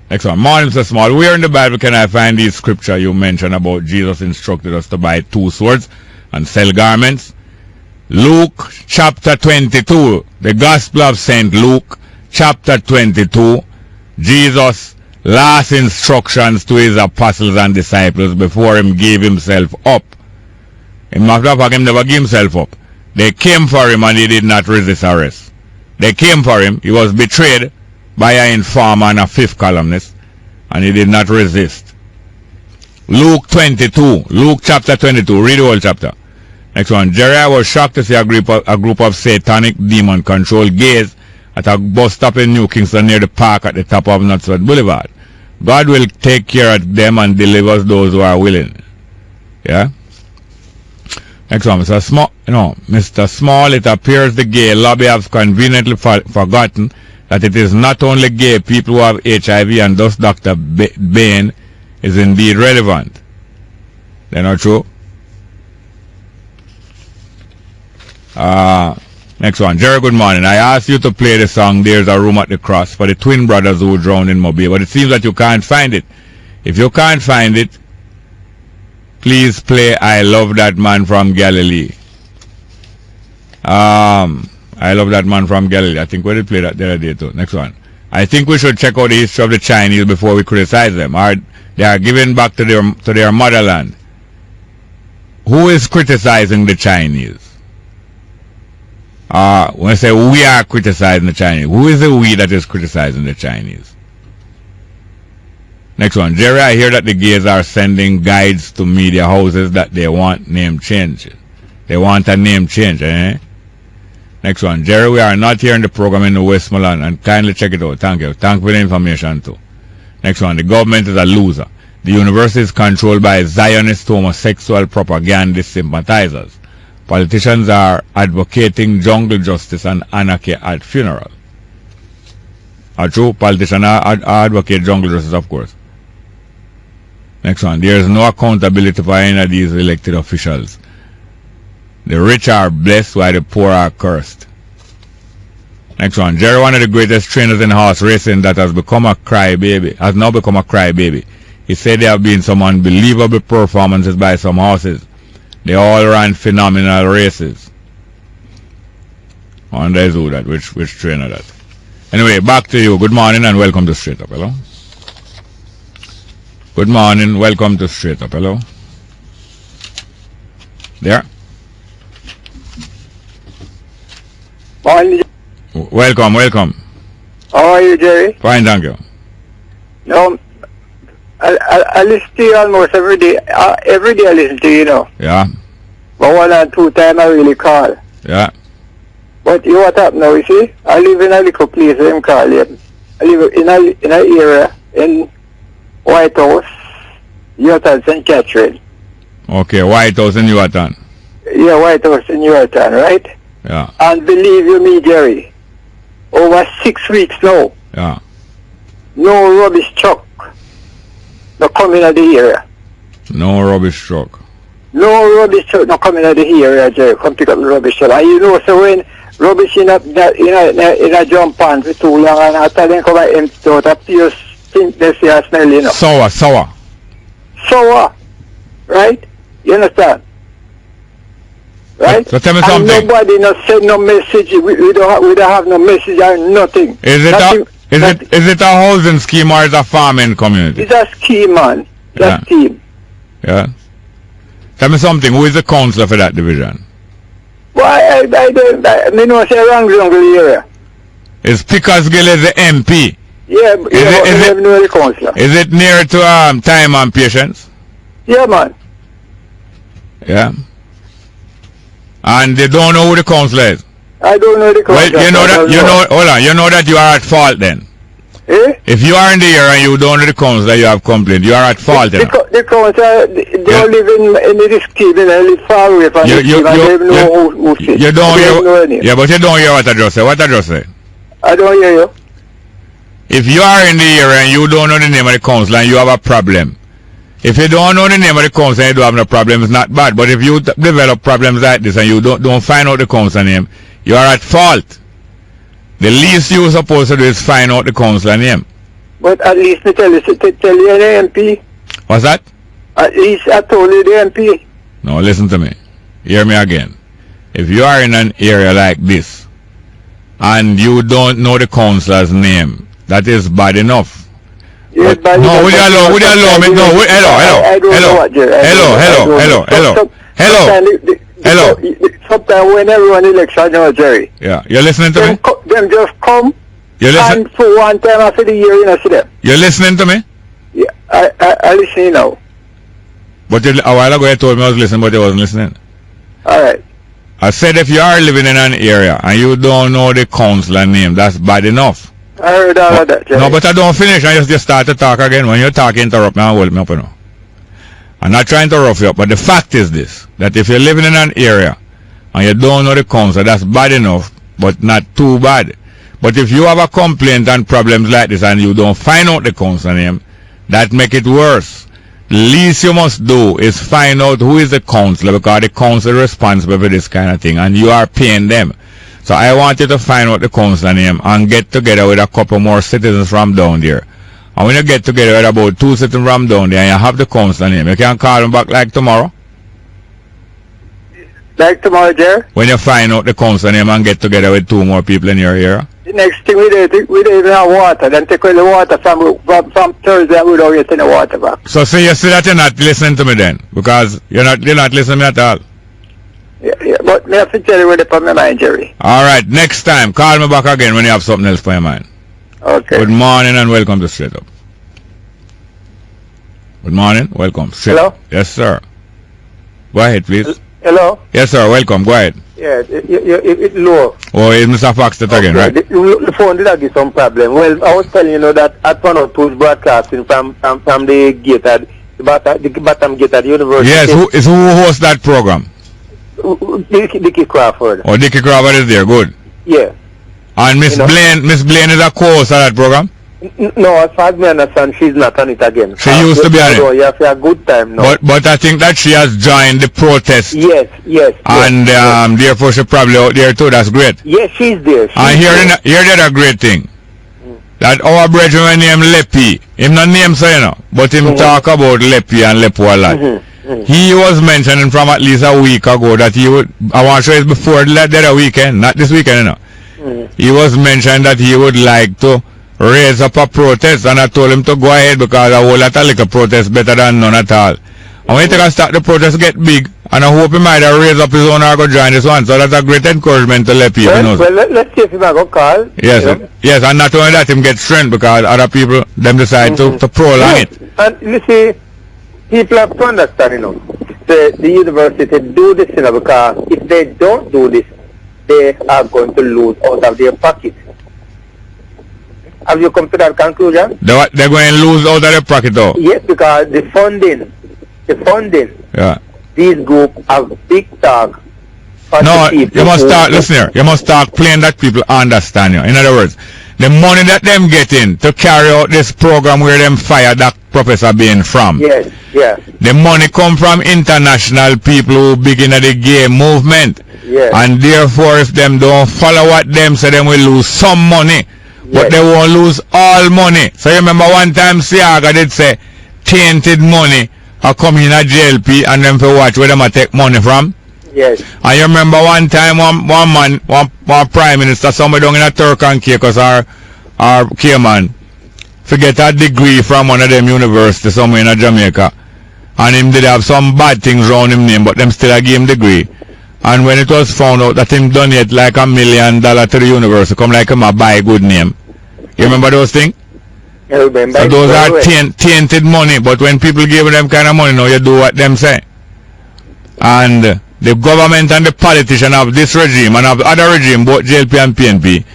Next one. Morning, Mr. Small. Where in the Bible can I find the scripture you mentioned about Jesus instructed us to buy 2 swords and sell garments? Luke chapter 22. The Gospel of St. Luke chapter 22. Jesus' last instructions to his apostles and disciples before him gave himself up. In matter of fact, him never gave himself up. They came for him and he did not resist arrest. They came for him. He was betrayed by an informer and a 5th columnist, and he did not resist. Luke 22. Luke chapter 22. Read the whole chapter. Next one. Jerry, I was shocked to see a group of satanic demon-controlled gays at a bus stop in New Kingston near the park at the top of Knutsford Boulevard. God will take care of them and deliver those who are willing. Yeah? Next one. Mr. Small, it appears the gay lobby have conveniently forgotten that it is not only gay people who have HIV, and thus Dr. Bain is indeed relevant. They're not true? Next one. Jerry, good morning. I asked you to play the song There's a Room at the Cross for the twin brothers who drowned in Mobile, but it seems that you can't find it. If you can't find it, please play I Love That Man from Galilee. I Love That Man from Galilee. I think we did play that the other day too. Next one. I think we should check out the history of the Chinese before we criticize them. They are giving back to their motherland. Who is criticizing the Chinese? When I say we are criticizing the Chinese, who is the we that is criticizing the Chinese? Next one. Jerry, I hear that the gays are sending guides to media houses that they want name change. They want a name change, eh? Next one. Jerry, we are not here in the program in the Westmoreland, and kindly check it out. Thank you. Thank you for the information too. Next one. The government is a loser. The university is controlled by Zionist homosexual propagandist sympathizers. Politicians are advocating jungle justice and anarchy at funeral. A true politician advocate jungle justice, of course. Next one. There is no accountability for any of these elected officials. The rich are blessed while the poor are cursed. Next one. Jerry, one of the greatest trainers in horse racing that has become a crybaby, has now become a crybaby. He said there have been some unbelievable performances by some horses. They all ran phenomenal races. I wonder who that, which trainer that. Anyway, back to you. Good morning and welcome to Straight Up. Hello. Good morning. Welcome to Straight Up. Hello. There. Morning. Welcome, welcome. How are you, Jerry? Fine, thank you. No, I listen to you almost every day. Every day I listen to you, you know. Yeah. But 1 or 2 times I really call. Yeah. But you what up now, you see? I live in a little place, I'm calling. I live in an area in White House, Yorktown, St. Catherine. Okay, White House in Yorktown. Yeah, White House in Yorktown, right? Yeah. And believe you me, Jerry, over 6 weeks now, Yeah. no rubbish truck no coming out the area. No rubbish truck. No rubbish truck no coming out the area, Jerry. Come pick up the rubbish truck. And you know, so when rubbish in a jump pan for too long, and after then come and empty out, a pure stink they see a smell, you know. Sour. Sour, right? You understand? Right? So tell me and something. Nobody no send no message. We don't have no message or nothing. Is it a housing scheme or is it a farming community? It's a scheme, man. It's a scheme. Yeah. Tell me something. Who is the councillor for that division? Well, I know say wrong jungle area. Is Pickersgill is the MP? Yeah, is it near to Time and Patience? Yeah, man. Yeah. And they don't know who the councillor is? I don't know the councillor. Well, you know that you are at fault then. Eh? If you are in the area and you don't know the councillor, you have complained. You are at fault then. The councillor, they don't live in this scheme, they live far away from the scheme, and they don't know who sits. You don't hear. Yeah, but you don't hear what I just say. What I just say? I don't hear you. If you are in the area and you don't know the name of the councillor and you have a problem, if you don't know the name of the councillor and you don't have no problem, it's not bad. But if you develop problems like this and you don't find out the councillor name, you are at fault. The least you're supposed to do is find out the councillor name. But at least me tell you the MP. What's that? At least I told you the MP. No, listen to me. Hear me again. If you are in an area like this and you don't know the councillor's name, that is bad enough. Yes, would you allow me? No, hello. Sometimes when everyone election, you know, Jerry. Yeah, you're listening to me? Them just come. And for one time after the year, you know, see them. You're listening to me? Yeah, I listen now. But a while ago you told me I was listening, but I wasn't listening. All right. I said if you are living in an area and you don't know the councillor name, that's bad enough. I heard all of that, Jerry. No, but I don't finish. I just start to talk again. When you talk, interrupt me and hold me up. You know. I'm not trying to rough you up, but the fact is this, that if you're living in an area and you don't know the councillor, that's bad enough, but not too bad. But if you have a complaint and problems like this and you don't find out the councillor name, that make it worse. The least you must do is find out who is the councillor, because the councillor is responsible for this kind of thing and you are paying them. So I want you to find out the councillor name and get together with a couple more citizens from down there. And when you get together with about 2 citizens from down there and you have the councillor name, you can call them back like tomorrow. Like tomorrow, Jerry? When you find out the councillor name and get together with 2 more people in your area. The next thing we don't even have water. Then take away the water from Thursday and we don't get any water back. So say you say that you're not listening to me then, because you're not listening to me at all. Yeah, but me have to tell you what upon my mind, Jerry. All right, next time call me back again when you have something else for your mind. Okay. Good morning and welcome to Straight Up. Good morning, welcome. Straight Hello? Up. Yes, sir. Go ahead, please. Hello? Yes, sir, welcome. Go ahead. Yeah, it's low. Oh, it's Mr. Foxton again, right? The phone did give some problem. Well, I was telling you that at 102 broadcasting from the gate at the bottom gate at the university. Yes, who hosts that program? Dickie Crawford. Oh, Dickie Crawford is there, good. Yeah. And Miss Blaine is a co-host of that program? No, as far as me understand, she's not on it again. She used to be on it. You have a good time now. But I think that she has joined the protest. Yes. And therefore she's probably out there too. That's great. Yes, she's there. And here the great thing. That our brethren named Lepi, him not name so you know, but him talk about Lepi and Lepo a lot. He was mentioning from at least a week ago that he would, I want to show it before the other weekend, not this weekend, you know. He was mentioning that he would like to raise up a protest, and I told him to go ahead because a whole lot of little protest better than none at all. And when he can start the protest get big, and I hope he might have raised up his own or go join this one. So that's a great encouragement to let people know. Well, let's see if he might go call. Yes, yes, and not only that, him get strength because other people, them decide to prolong it. And you see, people have to understand, you know, the university do this, you know, because if they don't do this, they are going to lose out of their pocket. Have you come to that conclusion? They're going to lose out of their pocket though? Yes, because the funding, yeah. These groups have big talk. No, you must start, listen here, you must start plain that people understand you. In other words, the money that them getting to carry out this program where them fire that Professor Bain from. Yes. The money come from international people who begin at the gay movement. Yes. And therefore if them don't follow what them say, them will lose some money. But they won't lose all money. So you remember one time Siaga did say tainted money are coming in a JLP and them for watch where them take money from. Yes. And you remember one time one prime minister, somebody down in a Turk and Caicos or Cayman, forget a degree from one of them universities somewhere in Jamaica. And him did have some bad things around him name, but them still give him degree. And when it was found out that him donate like $1 million to the university, come like him a buy good name. You remember those things? I remember. So those are tainted money, but when people give them kind of money now, you do what them say. And the government and the politician of this regime and of other regime, both JLP and PNP,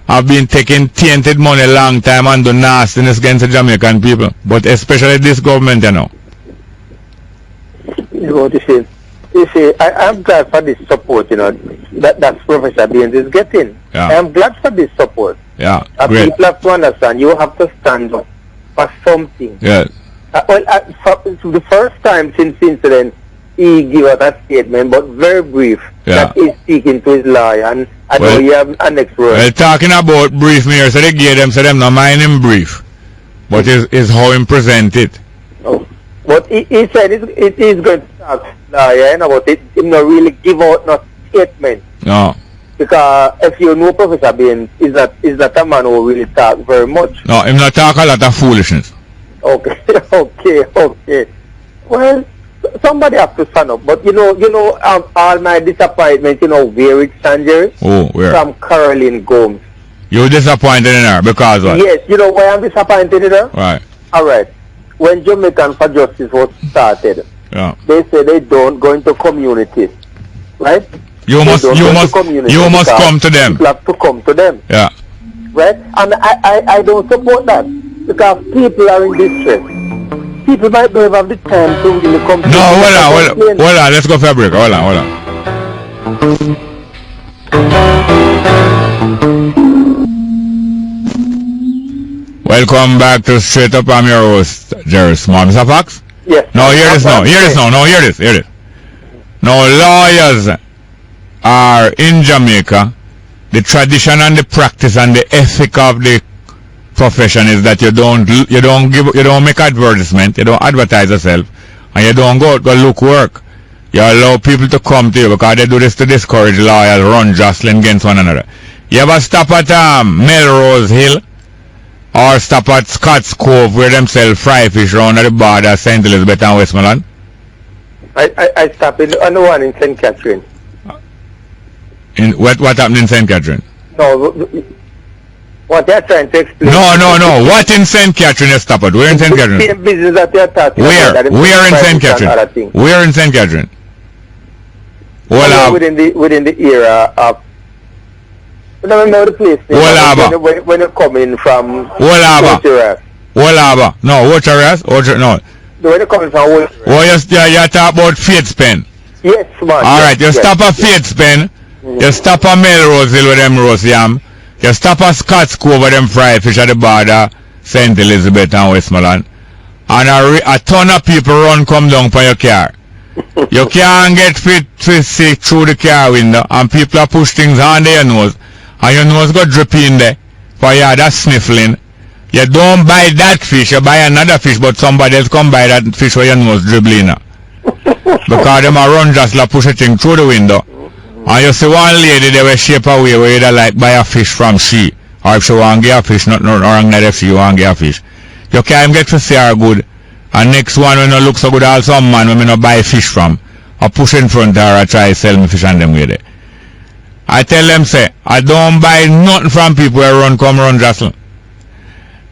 have been taking tainted money a long time and do nastiness against the Jamaican people. But especially this government, you know. You see, I'm glad for this support, you know, that Professor Bain is getting. Yeah. I'm glad for this support. Yeah, great. People have to understand, you have to stand up for something. Yes. For the first time since the incident, he gave out a statement, but very brief, that he's speaking to his lawyer, and I know you have an next word. Well, talking about brief here, so they gave them, so them not mind him brief, but is how him present it. Oh. But he said it is going to talk to the lawyer, you know, but it not really give out no statement. No. Because if you know Professor Bain, is that a man who really talk very much. No, him not talk a lot of foolishness. Okay. Well, somebody have to stand up. But you know, all my disappointment, you know, where it's Jerry? Oh, where? From Caroline Gomes. You disappointed in her because what? Yes, you know why I'm disappointed in her? Right. All right. When Jamaican for Justice was started, Yeah. They say they don't go into communities, right? You must come to them. People have to come to them. Yeah. Right? And I don't support that because people are in distress. People might not have the time to really come to No, hold on, let's go for a break. Hold on. Welcome back to Straight Up. I'm your host, Jerry Small. Mr. Fox? Yes. No, hear this now. Hear this. Now, lawyers are in Jamaica. The tradition and the practice and the ethic of the profession is that you don't make advertisement, you don't advertise yourself, and you don't go look work. You allow people to come to you because they do this to discourage lawyers run jostling against one another. You ever stop at Melrose Hill or stop at Scott's Cove where them sell fry fish round at the border St. Elizabeth and Westmoreland? I stopped on the one in St. Catherine. What happened in St. Catherine? No, what they're trying to explain. No. What in St. Catherine you stop at? Where in St. Catherine? The same business that they're talking about. Where in St. Catherine? Where in St. Catherine? Well, within the era of. I don't know the place. When you come in from. Wolaba. No, Ulterior. No. When you come in from Ulterior. Oh, you talk about Faith's Pen. Yes, man. Alright, you stop at Faith's Pen. You stop at Melrose Hill with them roast yam. You stop at Scott's Cove with them fried fish at the border, St. Elizabeth and Westmoreland. And a ton of people run come down for your car. You can't get fit to see through the car window and people are push things under your nose. And your nose got drippy in there. For you that sniffling. You don't buy that fish, you buy another fish, but somebody else come buy that fish where your nose dribbling. Because them a run just like push a thing through the window. And you see one lady they will shape away where you like buy a fish from she. Or if she want to get a fish, not wrong that if she want to get a fish. You can't get to see her good. And next one when you look so good also some man when you not buy fish from. Or push in front of her or try to sell me fish and them way there. I tell them say, I don't buy nothing from people who come run jostling.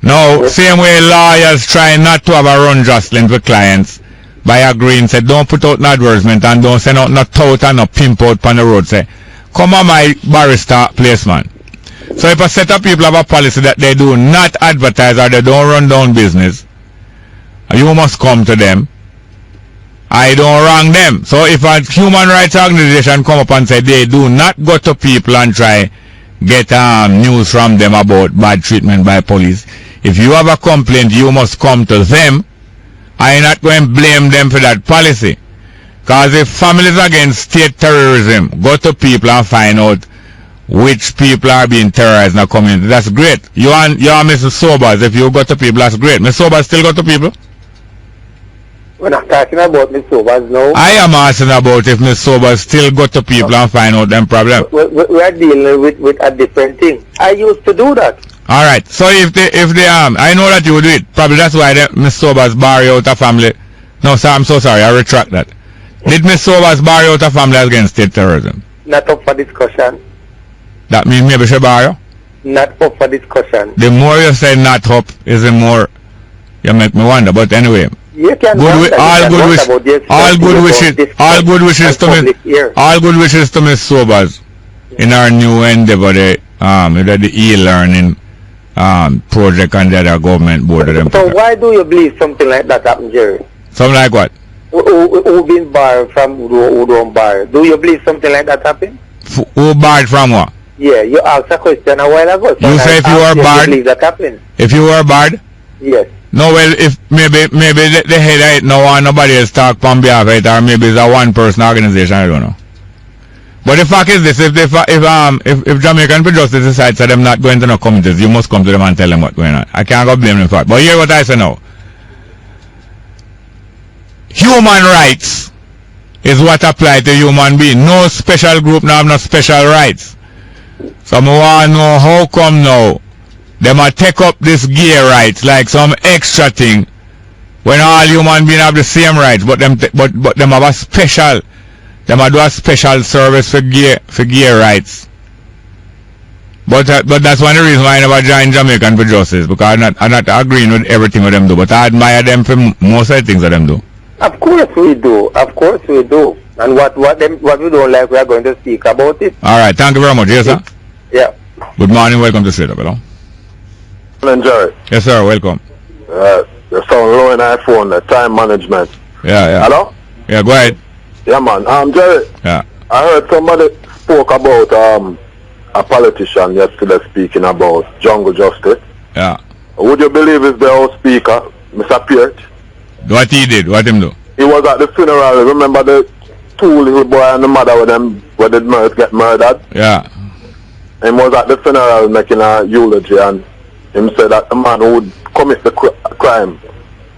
Now, same way lawyers try not to have a run jostling for clients. By agreeing, say, don't put out an advertisement and don't send out no tout and no pimp out on the road. Say, come on my barrister placement. So if a set of people have a policy that they do not advertise or they don't run down business, you must come to them. I don't wrong them. So if a human rights organization come up and say they do not go to people and try get news from them about bad treatment by police, if you have a complaint, you must come to them. I'm not going to blame them for that policy. Because if families against state terrorism go to people and find out which people are being terrorized in the community, that's great. You and Mr. Sobers, if you go to people, that's great. Mr. Sobers still go to people? We're not talking about Mr. Sobers now. I am asking about if Mr. Sobers still go to people and find out them problems. We are dealing with a different thing. I used to do that. Alright, so if they I know that you would do it. Probably that's why Mr. Sobers bar you out a family. No, sir, I'm so sorry, I retract that. Did Mr. Sobers bar you out a family against state terrorism? Not up for discussion. That means maybe she bar you? Not up for discussion. The more you say not up, is the more you make me wonder. But anyway, you can all good wishes to Miss Sobers in our new endeavor, the e-learning project and the other government board of them. So why do you believe something like that happened, Jerry? Something like what? Who been barred from who don't bar? Do you believe something like that happened? Who barred from what? Yeah, you asked a question a while ago. So you say if you were barred? Believe that happened? If you were barred? Yes. No, well, if maybe the head of it now and nobody else talk on behalf of it, or maybe it's a one-person organization, I don't know. But the fact is this: if Jamaican Justice decides that them not going to no committees, you must come to them and tell them what's going on. I can't go blame them for it. But hear what I say now: human rights is what apply to human being. No special group now have no special rights. So I want to know how come now them a take up this gay rights like some extra thing when all human beings have the same rights, but them have a special. Them a do a special service for gay rights. But that's one of the reasons why I never joined Jamaican for Justice, because I'm not agreeing with everything that them do. But I admire them for most of the things that them do. Of course we do. Of course we do. And what we don't like, we are going to speak about it. All right. Thank you very much. Yes, sir. Yeah. Good morning. Welcome to Straight Up. Hello. Jerry. Yes, sir. Welcome. You sound low in iPhone, time management. Yeah. Hello? Yeah, go ahead. Yeah, man. Jerry. Yeah. I heard somebody spoke about a politician yesterday speaking about jungle justice. Yeah. Would you believe it's the House Speaker, Mr. Peart? What he did? What him do? He was at the funeral. Remember the two little boy and the mother with them where they get murdered? Yeah. He was at the funeral making a eulogy, and him said that the man who would commit the crime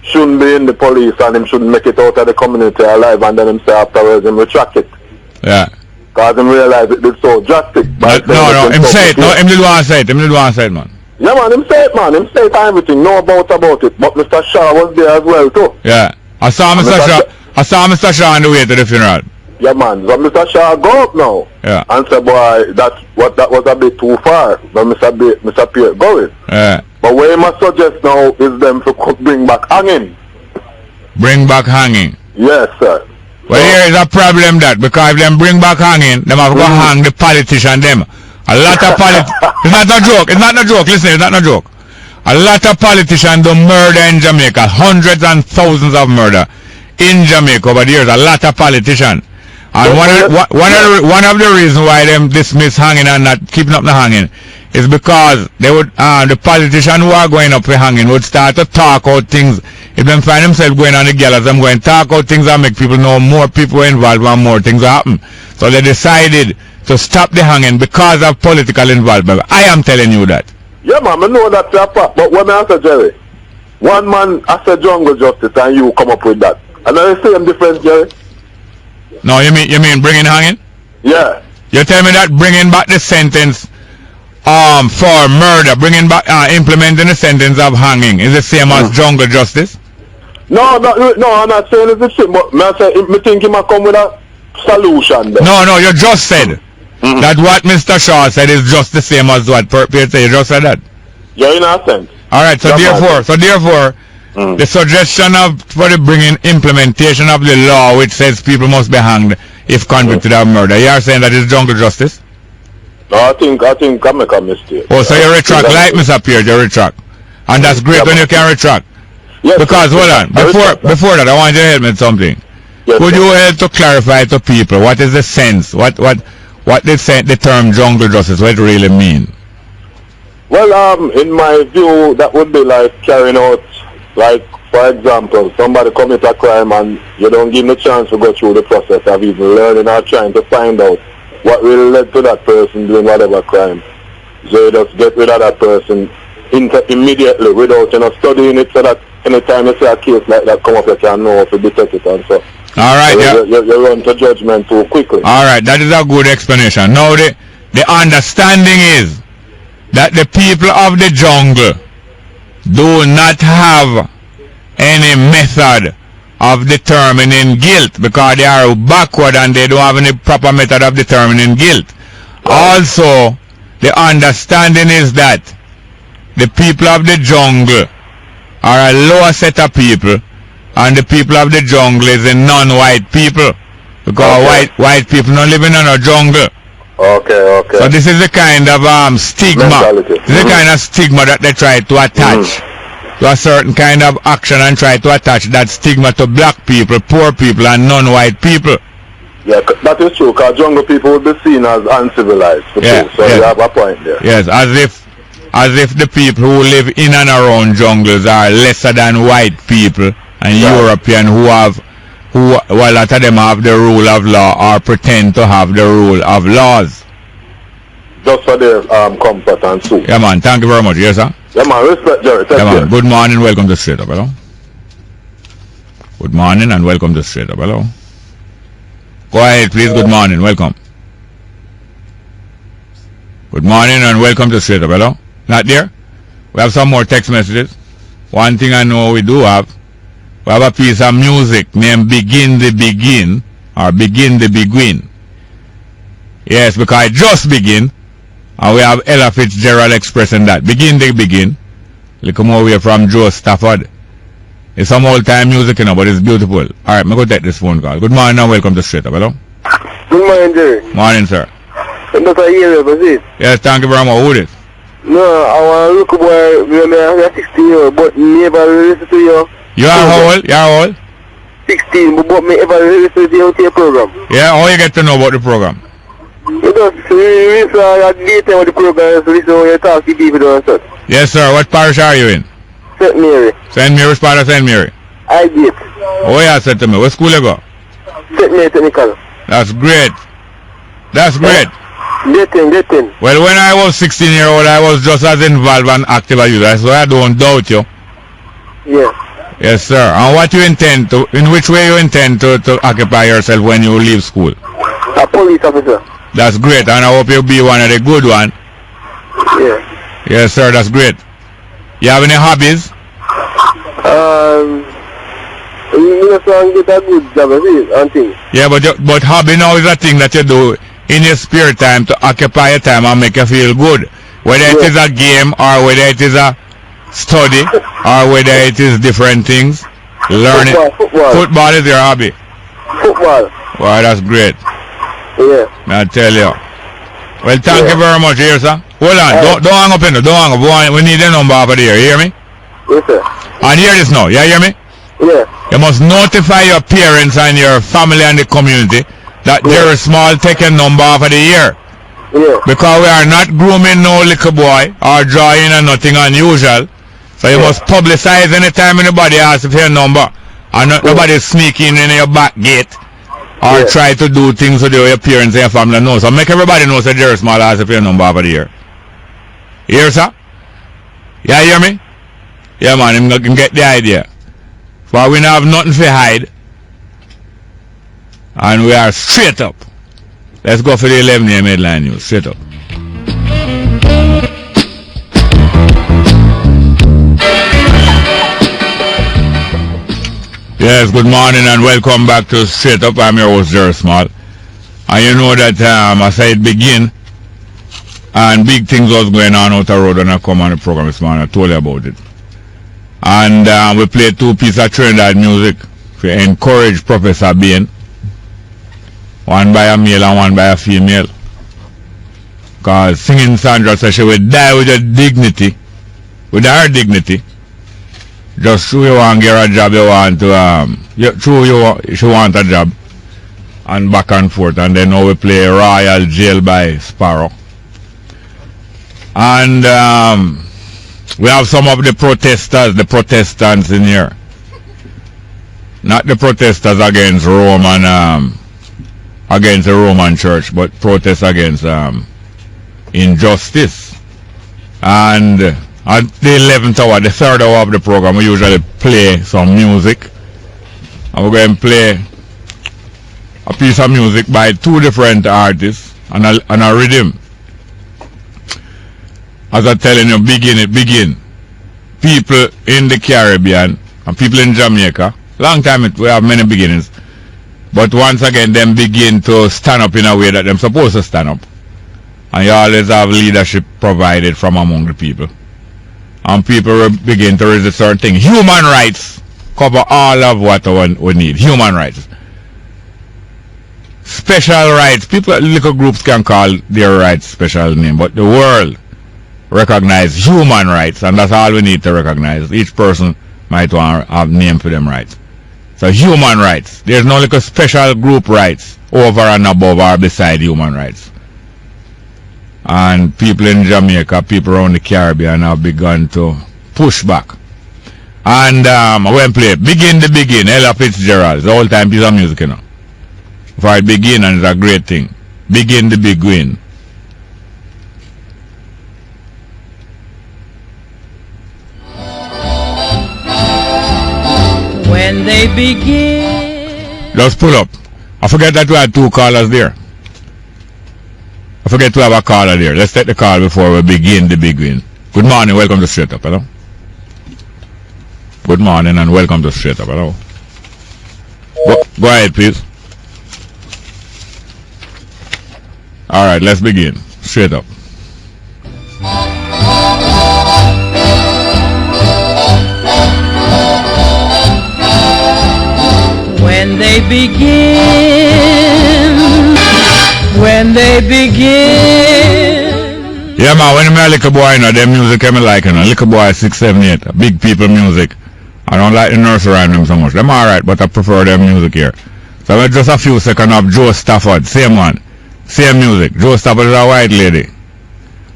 shouldn't be in the police and him shouldn't make it out of the community alive, and then him say afterwards him retract it. Yeah. Because him realize it did so drastic. No, him say it. No, him did want to say it. Him did want to say it, man. Yeah, man, him say it, man. Him say it everything. No about it. But Mr. Shaw was there as well, too. Yeah. I saw Mr. Shaw on the way to the funeral. Yeah, man. So Mr. Shaw go up now. Yeah. And say, boy, that was a bit too far. But Mr. Pierre going. Yeah. But what he must suggest now is them to bring back hanging. Bring back hanging? Yes, sir. Well, here is a problem that because if them bring back hanging, them have to go hang the politician them. A lot of it's not a joke. It's not a joke. Listen, it's not a joke. A lot of politicians do murder in Jamaica. Hundreds and thousands of murder in Jamaica over the years. A lot of politicians. And one of the reasons why them dismiss hanging and not keeping up the hanging is because they would the politicians who are going up for hanging would start to talk out things. If them find themselves going on the gallows, them going to talk out things and make people know more people are involved and more things will happen. So they decided to stop the hanging because of political involvement. I am telling you that. Yeah, man, I know that's your part. But when I say, Jerry, one man has a jungle justice and you come up with that. And I the same difference, Jerry. No, you mean bringing hanging? Yeah. You tell me that bringing back the sentence for murder, bringing back implementing the sentence of hanging is the same as jungle justice? No, I'm not saying it's the same, but I think he might come with a solution there. No, you just said that what Mr. Shaw said is just the same as what Pierre said. You just said that. Yeah, in a sense. Alright, so therefore the suggestion for the bringing implementation of the law which says people must be hanged if convicted of murder, you are saying that is jungle justice? No, I think I make a mistake. Oh, so you retract like Mr. Pierre, you retract. And that's great when you can retract. Yes, because hold on, before that I want you to help me with something. Yes, could you help to clarify to people what is the sense, what the term jungle justice, what it really mean? Well, in my view, that would be like carrying out, like, for example, somebody commits a crime and you don't give them a chance to go through the process of even learning or trying to find out what really led to that person doing whatever crime. So you just get rid of that person immediately without studying it, so that anytime you see a case like that come up, you can know how to detect it and so. Alright, so you run to judgment too quickly. Alright, that is a good explanation. Now the understanding is that the people of the jungle do not have any method of determining guilt because they are backward and they don't have any proper method of determining guilt. Also, the understanding is that the people of the jungle are a lower set of people and the people of the jungle is the non-white people because white people don't live in a jungle. Okay. So this is the kind of stigma. Mentality. This is the kind of stigma that they try to attach to a certain kind of action and try to attach that stigma to black people, poor people, and non-white people. Yeah, that is true, because jungle people would be seen as uncivilized. So you have a point there. Yes, as if the people who live in and around jungles are lesser than white people and European who a lot of them have the rule of law or pretend to have the rule of laws. Just for their comfort and so. Yeah, man. Thank you very much. Yes, sir. Yeah, man. Respect, Jerry. Yeah, man. Good morning. Welcome to Straight Up. Hello. Good morning and welcome to Straight Up. Hello. Go ahead, please. Good morning. Welcome. Good morning and welcome to Straight Up. Hello. Not there? We have some more text messages. One thing I know we do have. We have a piece of music named Begin the Begin or Begin the Begin. Yes, because I just begin. And we have Ella Fitzgerald expressing that. Begin the Begin. Little more away from Joe Stafford. It's some old time music, you know, but it's beautiful. Alright, me go take this phone call. Good morning and welcome to Straight Up. Hello? Good morning, Jerry. Morning, sir. That's a year, was it? Yes, thank you very much. Who is it? No, I want to look boy, I'm 16 years, but never listen to you. You are how old? You are how old? 16, but me ever listen to your program. Yeah, how you get to know about the program? You just listen at daytime of the program, so listen when you talk to people and such. Yes, sir. What parish are you in? St. Mary. St. Mary's part of St. Mary. I did. Oh, yeah, said to me. What school you go? St. Mary Technical. That's great. That's great. Getting. Well, when I was 16-year-old, I was just as involved and active as you. That's why I don't doubt you. Yeah. Yes, sir. And what you intend to, in which way you intend to occupy yourself when you leave school? A police officer. That's great, and I hope you'll be one of the good one. Yeah. Yes, sir, that's great. You have any hobbies? You know, so I get a good job, and things. Yeah, but hobby now is a thing that you do in your spare time to occupy your time and make you feel good. Whether it is a game or whether it is a study or whether it is different things. Learning. Football is your hobby. Football. Wow, that's great. Yeah. I tell you. Well, thank you very much, here, sir. Hold on. Don't hang up in there. Don't hang up. We need a number over there. You hear me? Yes, sir. And hear this now. You hear me? Yeah. You must notify your parents and your family and the community that Jerry Small take a number off of the year. Yeah. Because we are not grooming no little boy or drawing or nothing unusual. So you must publicize anytime anybody asks for your number. And not nobody sneaking in your back gate or try to do things with your parents and your family know. So make everybody know that Jerry Small asks for your number over the year. Here, sir? Yeah, hear me? Yeah, man, you can get the idea. For we don't have nothing to hide. And we are straight up. Let's go for the 11 AM headline news. Straight up. Yes, good morning and welcome back to Straight Up. I'm your host, Jerry Small. And you know that as I begin, and big things was going on out the road when I come on the program this morning. I told you about it. And we played two pieces of Trinidad music to encourage Professor Bain. One by a male and one by a female. Because singing Sandra said she would die with her dignity. With her dignity. Just through you want to get a job, you want to, she want a job. And back and forth. And then now we play Royal Jail by Sparrow. And we have some of the protesters, the Protestants in here. Not the protesters against Rome and against the Roman Church, but protests against injustice. And at the 11th hour, the third hour of the program, we usually play some music. And we're going to play a piece of music by two different artists and a rhythm. As I'm telling you, begin. People in the Caribbean and people in Jamaica, long time we have many beginnings. But once again, them begin to stand up in a way that they're supposed to stand up. And you always have leadership provided from among the people. And people will begin to resist certain things. Human rights cover all of what we need. Human rights. Special rights. People, little groups can call their rights special name. But the world recognize human rights. And that's all we need to recognize. Each person might want to have name for them rights. So human rights. There's no like a special group rights over and above or beside human rights. And people in Jamaica, people around the Caribbean have begun to push back. And I went play Begin the Begin, Ella Fitzgerald. It's the whole time piece of music, you know. For it begin and it's a great thing. Begin the Begin. When they begin. Just pull up. I forget that we had two callers there. I forget to have a caller there. Let's take the call before we begin the begin. Good morning, welcome to Straight Up, hello? Good morning and welcome to Straight Up, hello? Go ahead, please. Alright, let's begin. Straight Up. begin. Yeah, man, when I'm a little boy, you know, them music I like, you know, little boy 6, 7, 8, big people music. I don't like the nursery rhyme them so much. Them alright, but I prefer their music here. So just a few seconds of Joe Stafford, same one, same music. Joe Stafford is a white lady,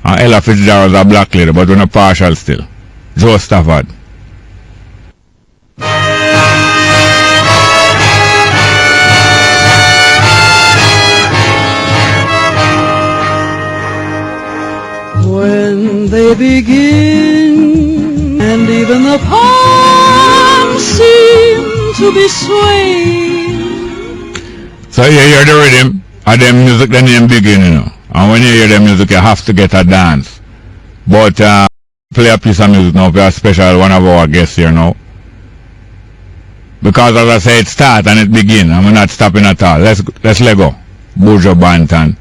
and Ella Fitzgerald is a black lady, but we're not partial still. Joe Stafford. When they begin, and even the palms seem to be swaying. So you hear the rhythm, and them music, the name begin, you know. And when you hear the music, you have to get a dance. But play a piece of music now for a special one of our guests here now. Because as I say, it start and it begin, and we're not stopping at all. Let's let go. Bujo Bantan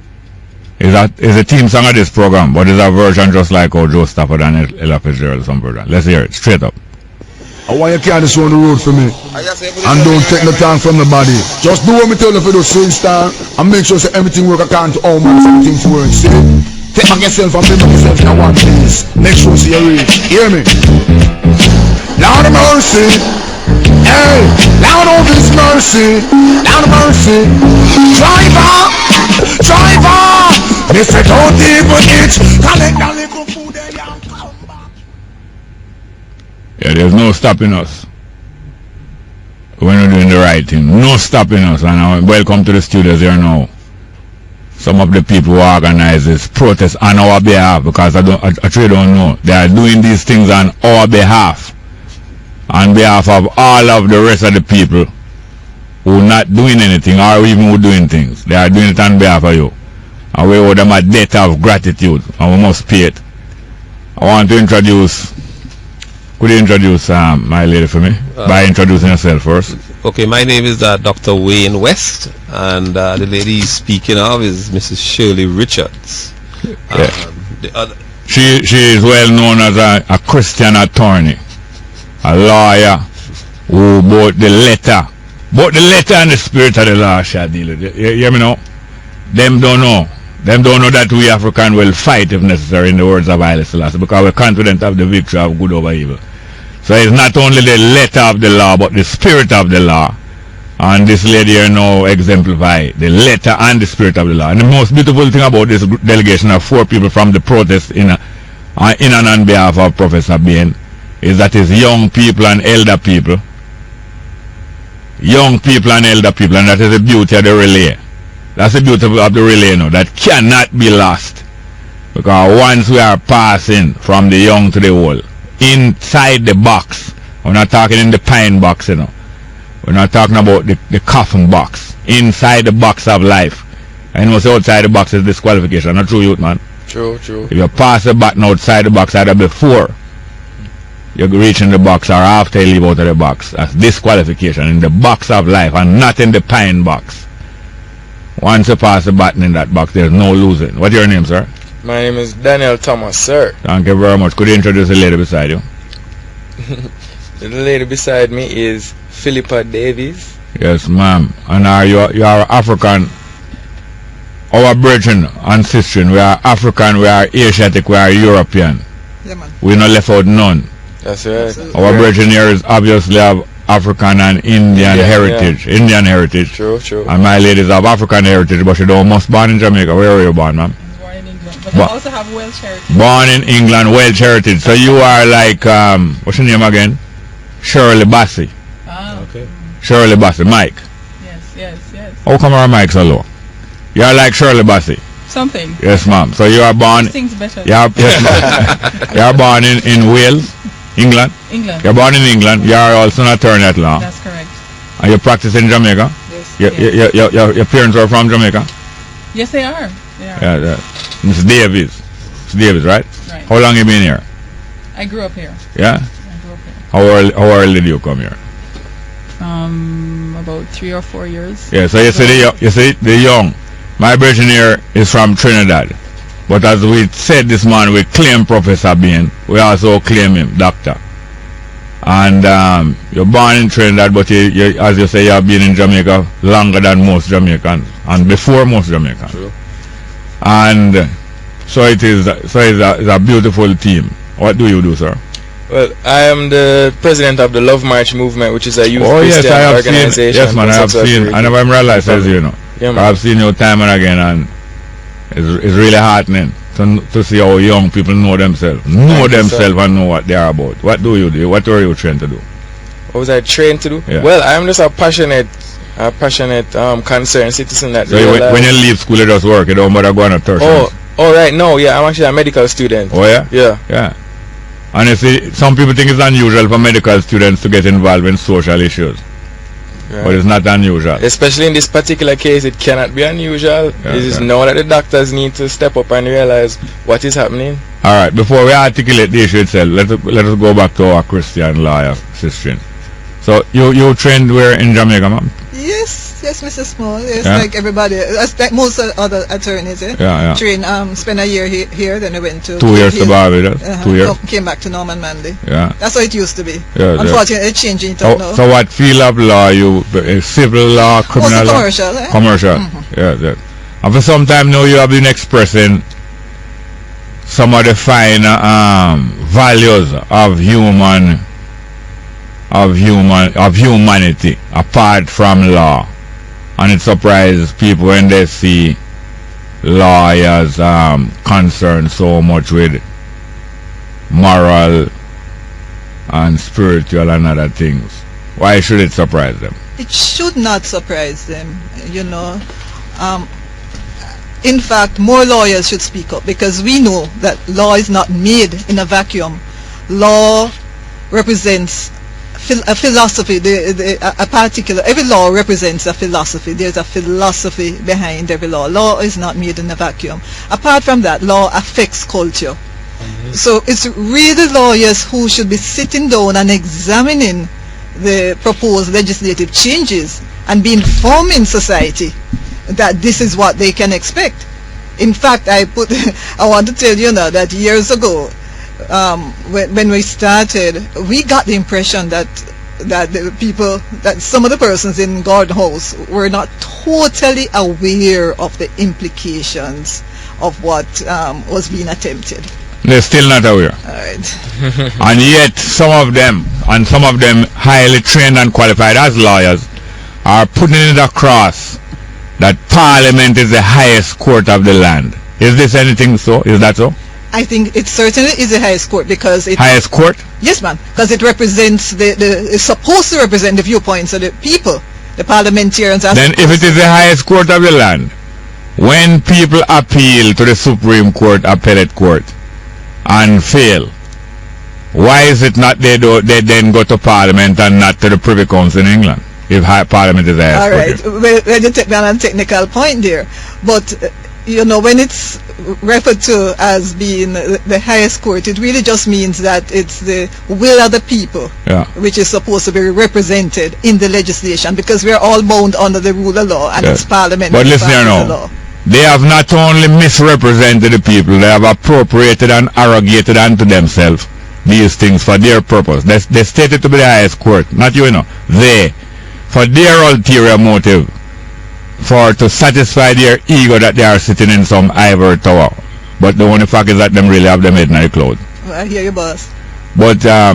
is a theme song of this program, but it's a version just like how Joe Stafford and Ella Fitzgerald some version. Let's hear it straight up. I want you to carry this on the road for me, and don't take no time from the body. Just do what me tell you for the same style, and make sure that everything work according to all man, everything work. See? Take back yourself and bring back yourself in one place. Make sure you reach. Hear me? Lord of mercy. Hey, Lord of His mercy. Lord of mercy. Driver. Mr. Don't even itch. Collect that little food there and come back. Yeah, there's no stopping us. We're not doing the right thing. No stopping us. And welcome to the studios here now. Some of the people who organize this protest on our behalf, because I truly don't know. They are doing these things on our behalf. On behalf of all of the rest of the people who are not doing anything or even who are doing things. They are doing it on behalf of you. And we owe them a debt of gratitude, and we must pay it. I want to introduce, could you introduce my lady for me? By introducing yourself first. Okay, my name is Dr. Wayne West, and the lady he's speaking of is Mrs. Shirley Richards. She is well known as a Christian attorney, a lawyer who both the letter and the spirit of the law shall deal with. You hear me now? Them don't know that we African will fight if necessary, in the words of Haile Selassie, because we're confident of the victory of good over evil. So it's not only the letter of the law, but the spirit of the law. And this lady here now exemplify the letter and the spirit of the law. And the most beautiful thing about this delegation of 4 people from the protest in and on behalf of Professor Bain is that it's young people and elder people. Young people and elder people, and that is the beauty of the relay. That's the beauty of the relay now, that cannot be lost. Because once we are passing from the young to the old, inside the box, we're not talking in the pine box, you know. We're not talking about the coffin box. Inside the box of life. And you know, say outside the box is disqualification. Not true, youth, man. True. If you pass the button outside the box, either before you reach in the box or after you leave out of the box, that's disqualification in the box of life and not in the pine box. Once you pass the button in that box, there's no losing. What's your name, sir? My name is Daniel Thomas, sir. Thank you very much. Could you introduce the lady beside you? The lady beside me is Philippa Davies. Yes, ma'am. And you are African. Our brethren and sisters, we are African, we are Asiatic, we are European. Yeah, man. We not left out none. That's right. Our brethren here is obviously of African and Indian heritage. Yeah. Indian heritage. True. And my lady is of African heritage, but she don't must born in Jamaica. Where are you born, ma'am? Born in England. But I also have Welsh heritage. Born in England, Welsh heritage. So you are like, what's your name again? Shirley Bassey. Ah. Okay. Shirley Bassey. Mike. Yes. How come our mic so low? You are like Shirley Bassey. Something. Yes, ma'am. So you are born. Things better. Yes, ma'am. You are born in Wales, England. You're born in England. You are also an attorney at law. That's correct. And you practice in Jamaica. Yes. Your parents are from Jamaica. Yes, they are. Yeah. Miss Davies. Right? Right. How long you been here? I grew up here. Yeah. I grew up here. How early did you come here? About 3 or 4 years. Yeah. So you see the young. My brethren here is from Trinidad. But as we said this morning, we claim Professor Bain. We also claim him, Doctor. And you're born in Trinidad, but you, as you say, you have been in Jamaica longer than most Jamaicans, and before most Jamaicans. True. And so it's a beautiful team. What do you do, sir? Well, I am the president of the Love March movement, which is a youth yes, Christian I have organization. seen. Yes, man, I have seen. I never realized, as you know. Yeah, man. I've seen you time and again, and it's really heartening to see how young people know themselves, and know what they are about. What do you do? What are you trained to do? What was I trained to do? Yeah. Well, I am just a passionate, concerned citizen that. So when you leave school, you just work. You don't bother going to tertiary. Oh, right. No, yeah, I'm actually a medical student. Oh, yeah? Yeah. Yeah. And you see, some people think it's unusual for medical students to get involved in social issues. Right. But it's not unusual. Especially in this particular case, it cannot be unusual. It is known that the doctors need to step up and realize what is happening. All right, before we articulate the issue itself, let us go back to our Christian lawyer, Sister. So you trained where in Jamaica, ma'am? Yes, Mr. Small. Yes, like everybody, like most other attorneys. Train, spent a year here, then I went to 2 years to Barbados. 2 years. Came back to Norman Manley. Yeah. That's how it used to be. Yeah, unfortunately, it's changing it now. So what field of law you? Civil law, criminal law? Commercial. Commercial. Yeah. And for some time now, you have been expressing some of the fine values of humanity apart from law, and it surprises people when they see lawyers concerned so much with moral and spiritual and other things. Why should it surprise them? It should not surprise them, in fact, more lawyers should speak up, because we know that law is not made in a vacuum. Law represents a philosophy. Every law represents a philosophy. There's a philosophy behind every law. Law is not made in a vacuum. Apart from that, law affects culture. So it's really lawyers who should be sitting down and examining the proposed legislative changes and be informing society that this is what they can expect. In fact, I want to tell you now that years ago, when we started, we got the impression that some of the persons in Garden House were not totally aware of the implications of what was being attempted. They're still not aware. All right. And yet some of them highly trained and qualified as lawyers, are putting it across that Parliament is the highest court of the land. Is this anything so? Is that so? I think it certainly is the highest court, because it... Highest court? Yes, ma'am. Because it represents it's supposed to represent the viewpoints of the people, the parliamentarians. Then if it is the highest court of the land, when people appeal to the Supreme Court, Appellate Court, and fail, why is it not they then go to Parliament and not to the Privy Council in England? If Parliament is the highest court. All right. Well, you take me on a technical point there. But, when it's referred to as being the highest court, it really just means that it's the will of the people, which is supposed to be represented in the legislation, because we're all bound under the rule of law, and it's Parliament. But listen here now, they have not only misrepresented the people, they have appropriated and arrogated unto themselves these things for their purpose. They stated to be the highest court, not they, for their ulterior motive, to satisfy their ego that they are sitting in some ivory tower. But the only fact is that them really have them head in the cloud. Well, I hear you, boss. But I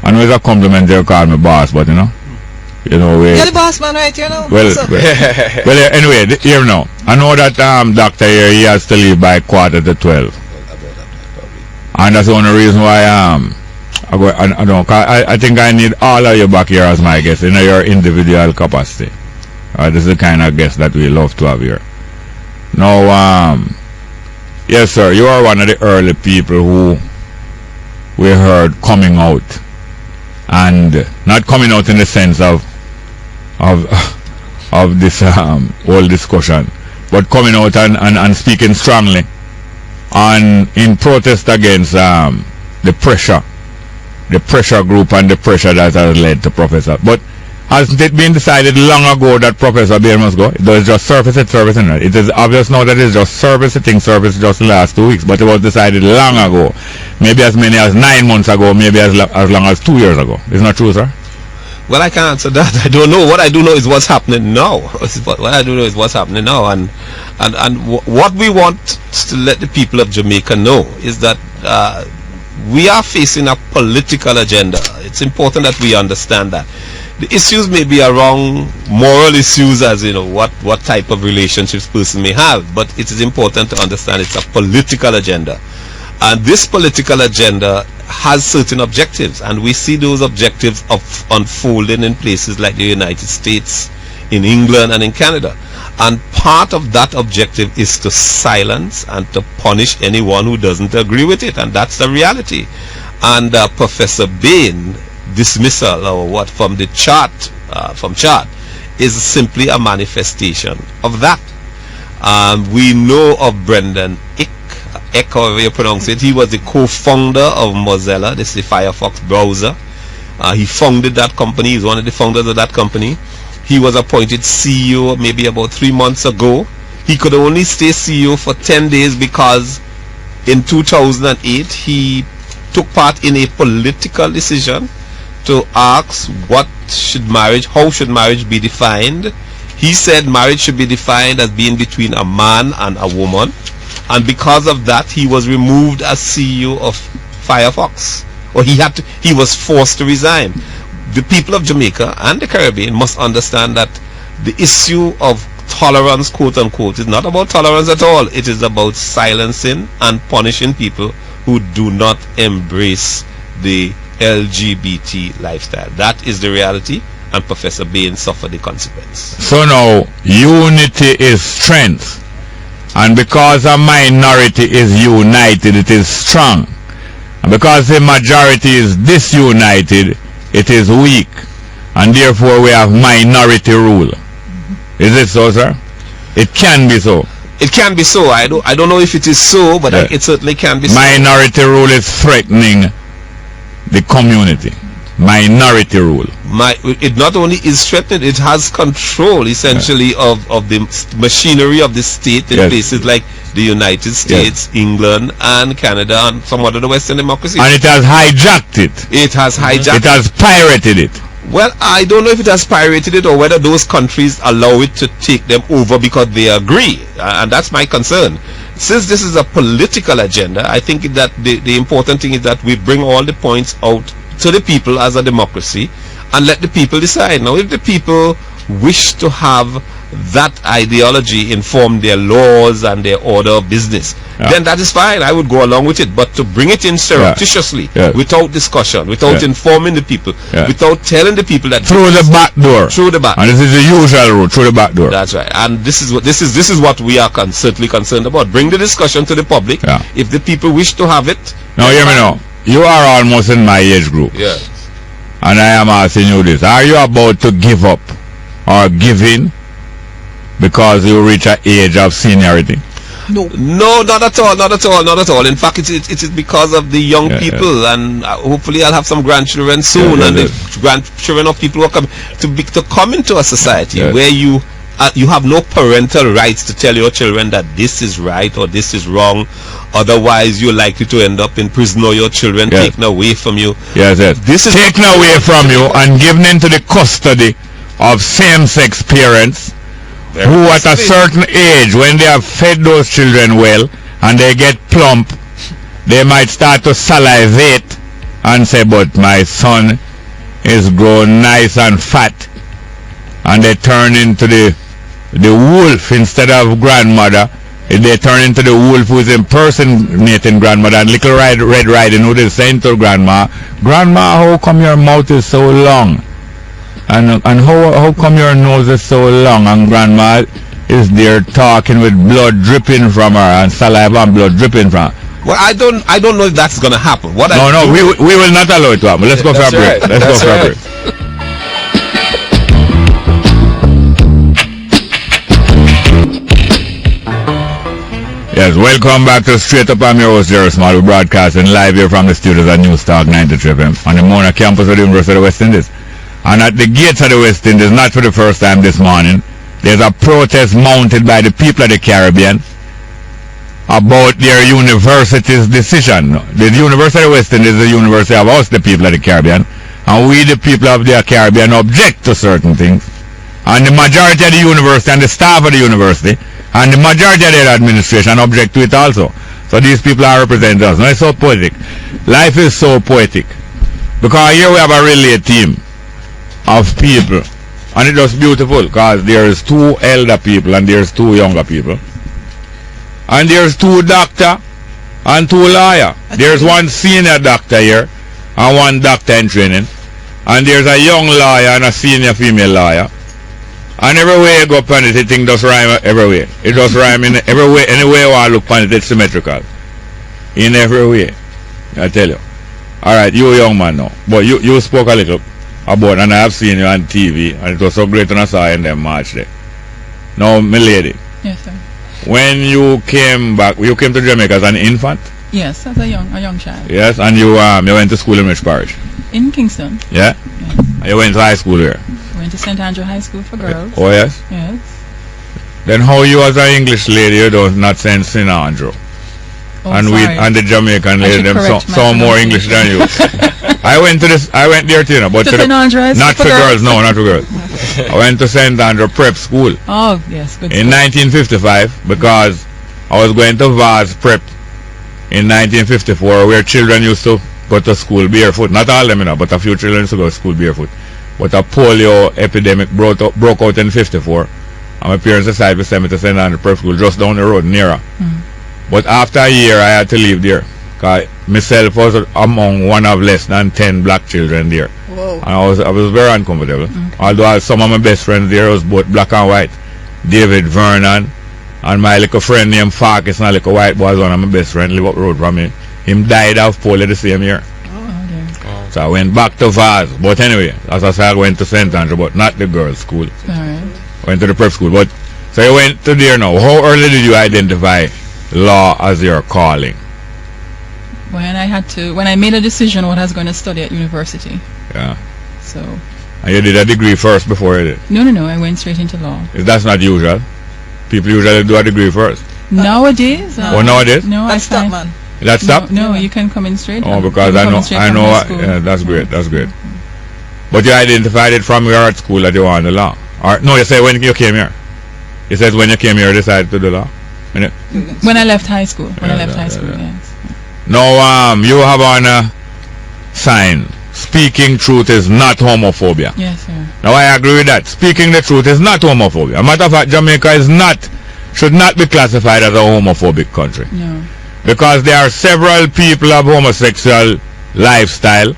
know it's a compliment they call me boss, but you're the boss man, right? Well, anyway, here now, I know that doctor here, he has to leave by 11:45, and that's the only reason why I think I need all of you back here as my guests in your individual capacity. This is the kind of guest that we love to have here. Now, yes, sir, you are one of the early people who we heard coming out, and not coming out in the sense of this whole discussion, but coming out and speaking strongly and in protest against the pressure group and the pressure that has led to Professor. But Hasn't it been decided long ago that Professor Bain must go? It was just surface it. It is obvious now that it's just surface just the last 2 weeks, but it was decided long ago. Maybe as many as 9 months ago, maybe as long as 2 years ago. Isn't that true, sir? Well, I can't answer that. I don't know. What I do know is what's happening now. What I do know is what's happening now, and what we want to let the people of Jamaica know is that we are facing a political agenda. It's important that we understand that. The issues may be around moral issues, as you know, what type of relationships person may have, but it is important to understand it's a political agenda. And this political agenda has certain objectives, and we see those objectives of unfolding in places like the United States, in England, and in Canada. And part of that objective is to silence and to punish anyone who doesn't agree with it, and that's the reality. And Professor Bain dismissal, or what, from the chart, is simply a manifestation of that. We know of Brendan Eck, however you pronounce it. He was the co-founder of Mozilla, this is the Firefox browser. He founded that company. He's one of the founders of that company. He was appointed CEO maybe about 3 months ago. He could only stay CEO for 10 days because in 2008 he took part in a political decision to ask how should marriage be defined. He said marriage should be defined as being between a man and a woman, and because of that he was removed as CEO of Firefox, or he was forced to resign. The people of Jamaica and the Caribbean must understand that the issue of tolerance, quote unquote, is not about tolerance at all. It is about silencing and punishing people who do not embrace the LGBT lifestyle. That is the reality, and Professor Bain suffered the consequence. So now, unity is strength, and because a minority is united, it is strong, and because the majority is disunited, it is weak, and therefore we have minority rule. Is it so, sir? It can be so. It can be so. I don't know if it is so, but it certainly can be so. Minority rule is threatening the community. Minority rule. It not only is threatened, it has control essentially of the machinery of the state in places like the United States, England, and Canada, and some other Western democracies. And it has hijacked it. It has hijacked it. It has pirated it. Well, I don't know if it has pirated it or whether those countries allow it to take them over because they agree, and that's my concern. Since this is a political agenda, I think that the important thing is that we bring all the points out to the people as a democracy and let the people decide. Now, if the people wish to have that ideology inform their laws and their order of business, then that is fine. I would go along with it. But to bring it in surreptitiously, without discussion, without informing the people, without telling the people that through the back door, and this is the usual route, through the back door. That's right. And this is what we are certainly concerned about. Bring the discussion to the public. If the people wish to have it. Now hear me now. You are almost in my age group. Yes. And I am asking you this: are you about to give up or give in because you reach an age of seniority? No, not at all. In fact, it is because of the young people, and hopefully I'll have some grandchildren soon, and the grandchildren of people who are coming to come into a society where you have no parental rights to tell your children that this is right or this is wrong. Otherwise, you're likely to end up in prison, or your children taken away from you. This is taken away from you and given into the custody of same-sex parents who at a certain age, when they have fed those children well and they get plump, they might start to salivate and say, but my son is grown nice and fat, and they turn into the wolf instead of grandmother. They turn into the wolf who is impersonating grandmother, and little Red Riding Hood is saying to grandma, how come your mouth is so long? And how come your nose is so long? And grandma is there talking with blood dripping from her, and saliva and blood dripping from her. Well, I don't know if that's going to happen. We will not allow it to happen. Let's go for a break. Let's go for a break. Yes, welcome back to Straight Up. I'm your host, Jerry Small. We're broadcasting live here from the studios at News Talk 93 FM on the Mona campus of the University of the West Indies. And at the gates of the West Indies, not for the first time this morning, there's a protest mounted by the people of the Caribbean about their university's decision. The University of the West Indies is the university of us, the people of the Caribbean, and we, the people of the Caribbean, object to certain things. And the majority of the university and the staff of the university and the majority of the administration object to it also. So these people are representing us. Now it's so poetic. Life is so poetic. Because here we have a relay team of people. And it was beautiful because there's 2 elder people and there's 2 younger people. And there's 2 doctor and 2 lawyer. There's 1 senior doctor here and 1 doctor in training. And there's a young lawyer and a senior female lawyer. And everywhere you go upon it, the thing does rhyme everywhere. It does rhyme in every way. Anywhere you want to look upon it, it's symmetrical. In every way. I tell you. Alright, you a young man now. But you spoke a little about, and I have seen you on TV, and it was so great when I saw you in them march there. Now, my lady. Yes, sir. When you came back, you came to Jamaica as an infant? Yes, as a young child. Yes, and you went to school in which parish? In Kingston. Yeah? Yes. And you went to high school here? Went to St. Andrew High School for girls. Oh, yes? Yes. Then how you as an English lady, you don't not send St. Andrew? Oh, and sorry. we and the Jamaican lady, them some more English than you. I went there too, you know, but to St. Andrew High School not for girls, no, not for girls. I went to St. Andrew Prep School. Oh, yes, good. In 1955, because I was going to Vaz Prep in 1954, where children used to go to school barefoot. Not all of them, you know, but a few children used to go to school barefoot. But a polio epidemic broke out in 54, and my parents decided to send me to St. Andrew Prep School just down the road, nearer. But after a year, I had to leave there, because myself was among one of less than 10 black children there. Whoa. And I was very uncomfortable. Although some of my best friends there was both black and white. David Vernon and my little friend named Farkas, and a little white boy was one of my best friends, live up the road from me. Him died of polio the same year. So I went back to Vaz. But anyway, as I said, I went to St. Andrew, but not the girls' school. Alright. Went to the prep school. But so you went to there now. How early did you identify law as your calling? When I made a decision what I was going to study at university. Yeah. So. And you did a degree first before you did? No, I went straight into law. That's not usual. People usually do a degree first. Nowadays? Nowadays? No, That's that, man. That's stop? No, you can come in straight. Oh, because I know. Yeah, that's great. That's great. But you identified it from your art school that you wanted the law. Or no, you say when you came here. You said when you came here, you decided to do law. When I left high school. Yes. Now, you have on a sign. Speaking truth is not homophobia. Yes, sir. Now I agree with that. Speaking the truth is not homophobia. A matter of fact, Jamaica should not be classified as a homophobic country. No. Because there are several people of homosexual lifestyle,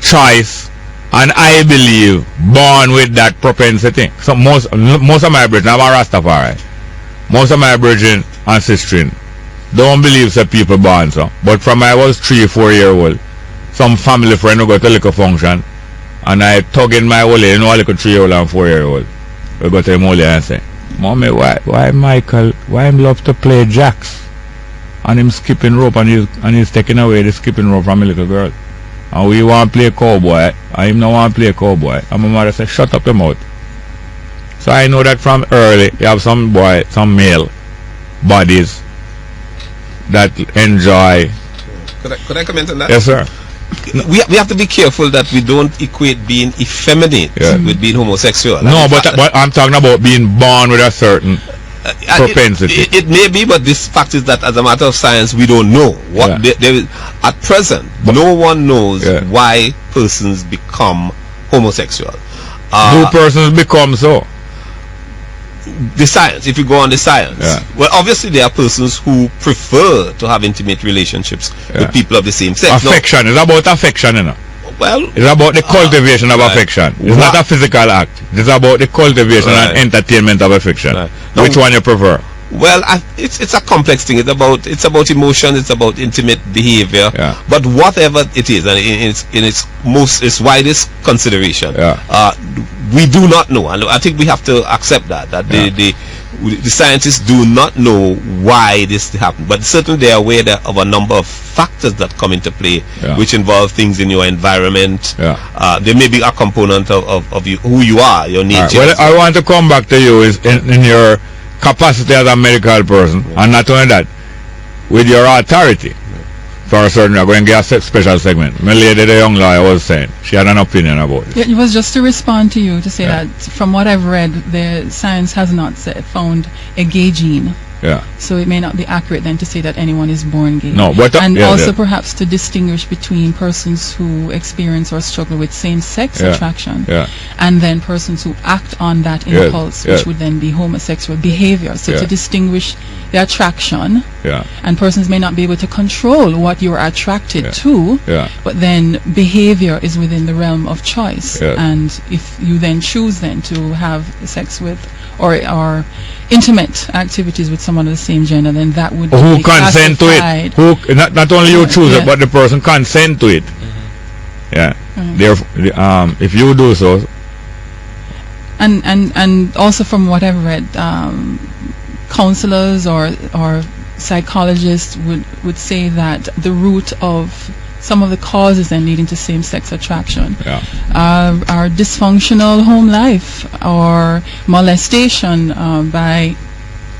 choice, and I believe born with that propensity. So most of my brethren, I'm a Rastafari. Most of my brethren ancestry don't believe that people born so. But from I was 3-4 year old, some family friend who got a little function, and I tug in my ole, you know, a little 3-year-old and 4-year-old. We got to him ole and say, Mommy, why Michael, why him love to play jacks? And him skipping rope, and he's taking away the skipping rope from a little girl. And we want to play cowboy, and him no want to play cowboy. And my mother said, shut up your mouth. So I know that from early, you have some male bodies that enjoy. Could I comment on that? Yes, sir. We have to be careful that we don't equate being effeminate with being homosexual. No, but I'm talking about being born with a certain propensity. It may be, but this fact is that as a matter of science, we don't know what there is at present. No one knows why persons become homosexual. Do persons become so? The science, if you go on the science, well, obviously there are persons who prefer to have intimate relationships with people of the same sex. Affection, it's about affection, you know. Well, it's about the cultivation of affection. It's not a physical act. It's about the cultivation and entertainment of affection. Which one you prefer? Well, it's a complex thing. It's about emotion. It's about intimate behavior. But whatever it is, and in its widest consideration, we do not know, and I think we have to accept that the scientists do not know why this happened, but certainly they are aware of a number of factors that come into play, which involve things in your environment. There may be a component of you, who you are, your nature. Well, I want to come back to you is in your capacity as a medical person, and not only that, with your authority. For a certain, I'm going to get a special segment. My lady, the young lawyer, was saying she had an opinion about it. It was just to respond to you to say that from what I've read, the science has not found a gay gene. So it may not be accurate then to say that anyone is born gay. No, but and also perhaps to distinguish between persons who experience or struggle with same-sex attraction and then persons who act on that impulse, which would then be homosexual behavior. So to distinguish the attraction, and persons may not be able to control what you're attracted to, but then behavior is within the realm of choice. And if you then choose then to have sex with or intimate activities with someone of the same gender, then that would who be consent to it. Who not only you choose it, but the person consent to it. Therefore, if you do so, and also from what I've read, counselors or psychologists would say that the root of some of the causes then leading to same-sex attraction are dysfunctional home life or molestation by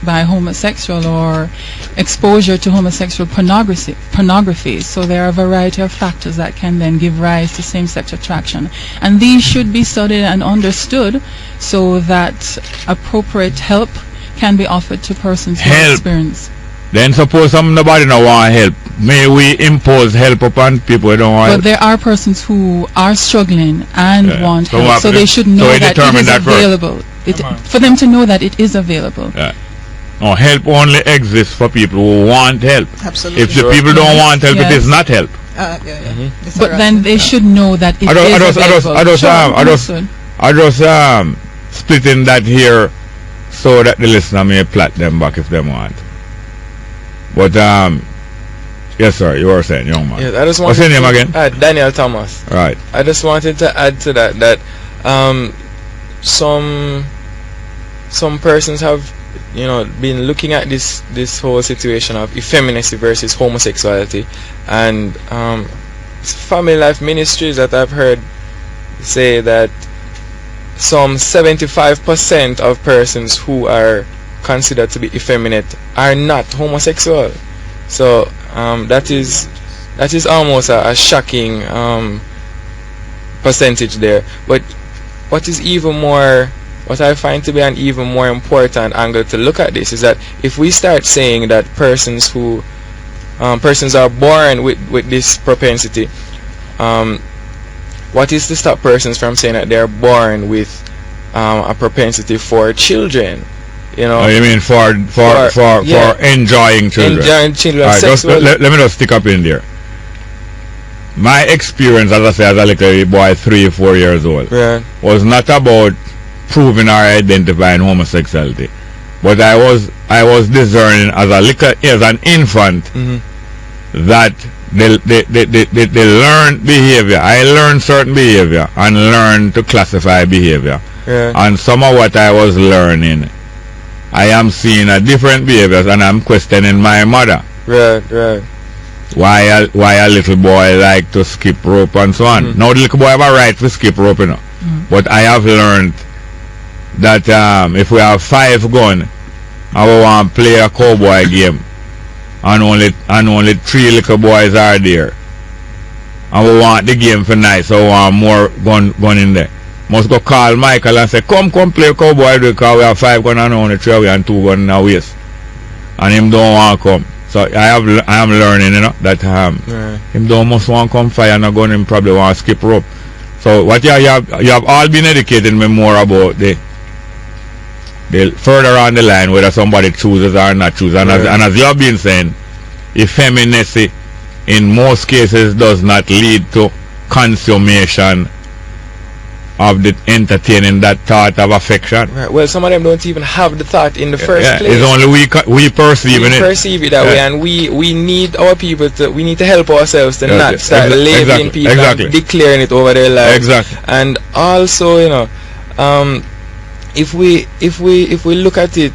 homosexual or exposure to homosexual pornography. So there are a variety of factors that can then give rise to same-sex attraction, and these should be studied and understood so that appropriate help can be offered to persons who experience. Then suppose nobody no want help. May we impose help upon people who don't want help? But there are persons who are struggling and want help, so they should know that it is available. For them to know that it is available. No, help only exists for people who want help. Absolutely. If the people don't want help, it is not help. But then they should know that it is available. I just splitting that here so that the listener may plot them back if they want. But yes, sir, you were saying, young man. Yes, I just what's your name again? Daniel Thomas. Right. I just wanted to add to that some persons have been looking at this whole situation of effeminacy versus homosexuality, and family life ministries that I've heard say that some 75% of persons who are considered to be effeminate are not homosexual. So that is almost a shocking percentage there. But what I find to be an even more important angle to look at this is that if we start saying that persons are born with this propensity, what is to stop persons from saying that they are born with a propensity for children? Oh, you mean for enjoying children? Enjoying children. Right, let me just stick up in there. My experience, as I say, as a little boy, 3 or 4 years old, was not about proving or identifying homosexuality, but I was discerning as an infant that they learn behavior. I learned certain behavior and learned to classify behavior. And some of what I was learning, I am seeing different behaviors, and I'm questioning my mother. Why a little boy like to skip rope and so on. Now the little boy have a right to skip rope, but I have learned that if we have 5 guns and we want to play a cowboy game, and only 3 little boys are there, and we want the game for night, so we want more gun in there, must go call Michael and say, come play cowboy, because we have 5 guns and only 3 and 2 guns in our waist, and him don't want to come. So I am learning, that him don't must want to come fire and a gun, him probably want to skip rope. So what you have all been educating me more about the further on the line, whether somebody chooses or not chooses. And as you have been saying, effeminacy in most cases does not lead to consummation of the entertaining that thought of affection. Right. Well, some of them don't even have the thought in the first place. It's only we perceiving it. We perceive it that way, and we need our people to help ourselves to not start labeling people and declaring it over their lives. And also, if we look at it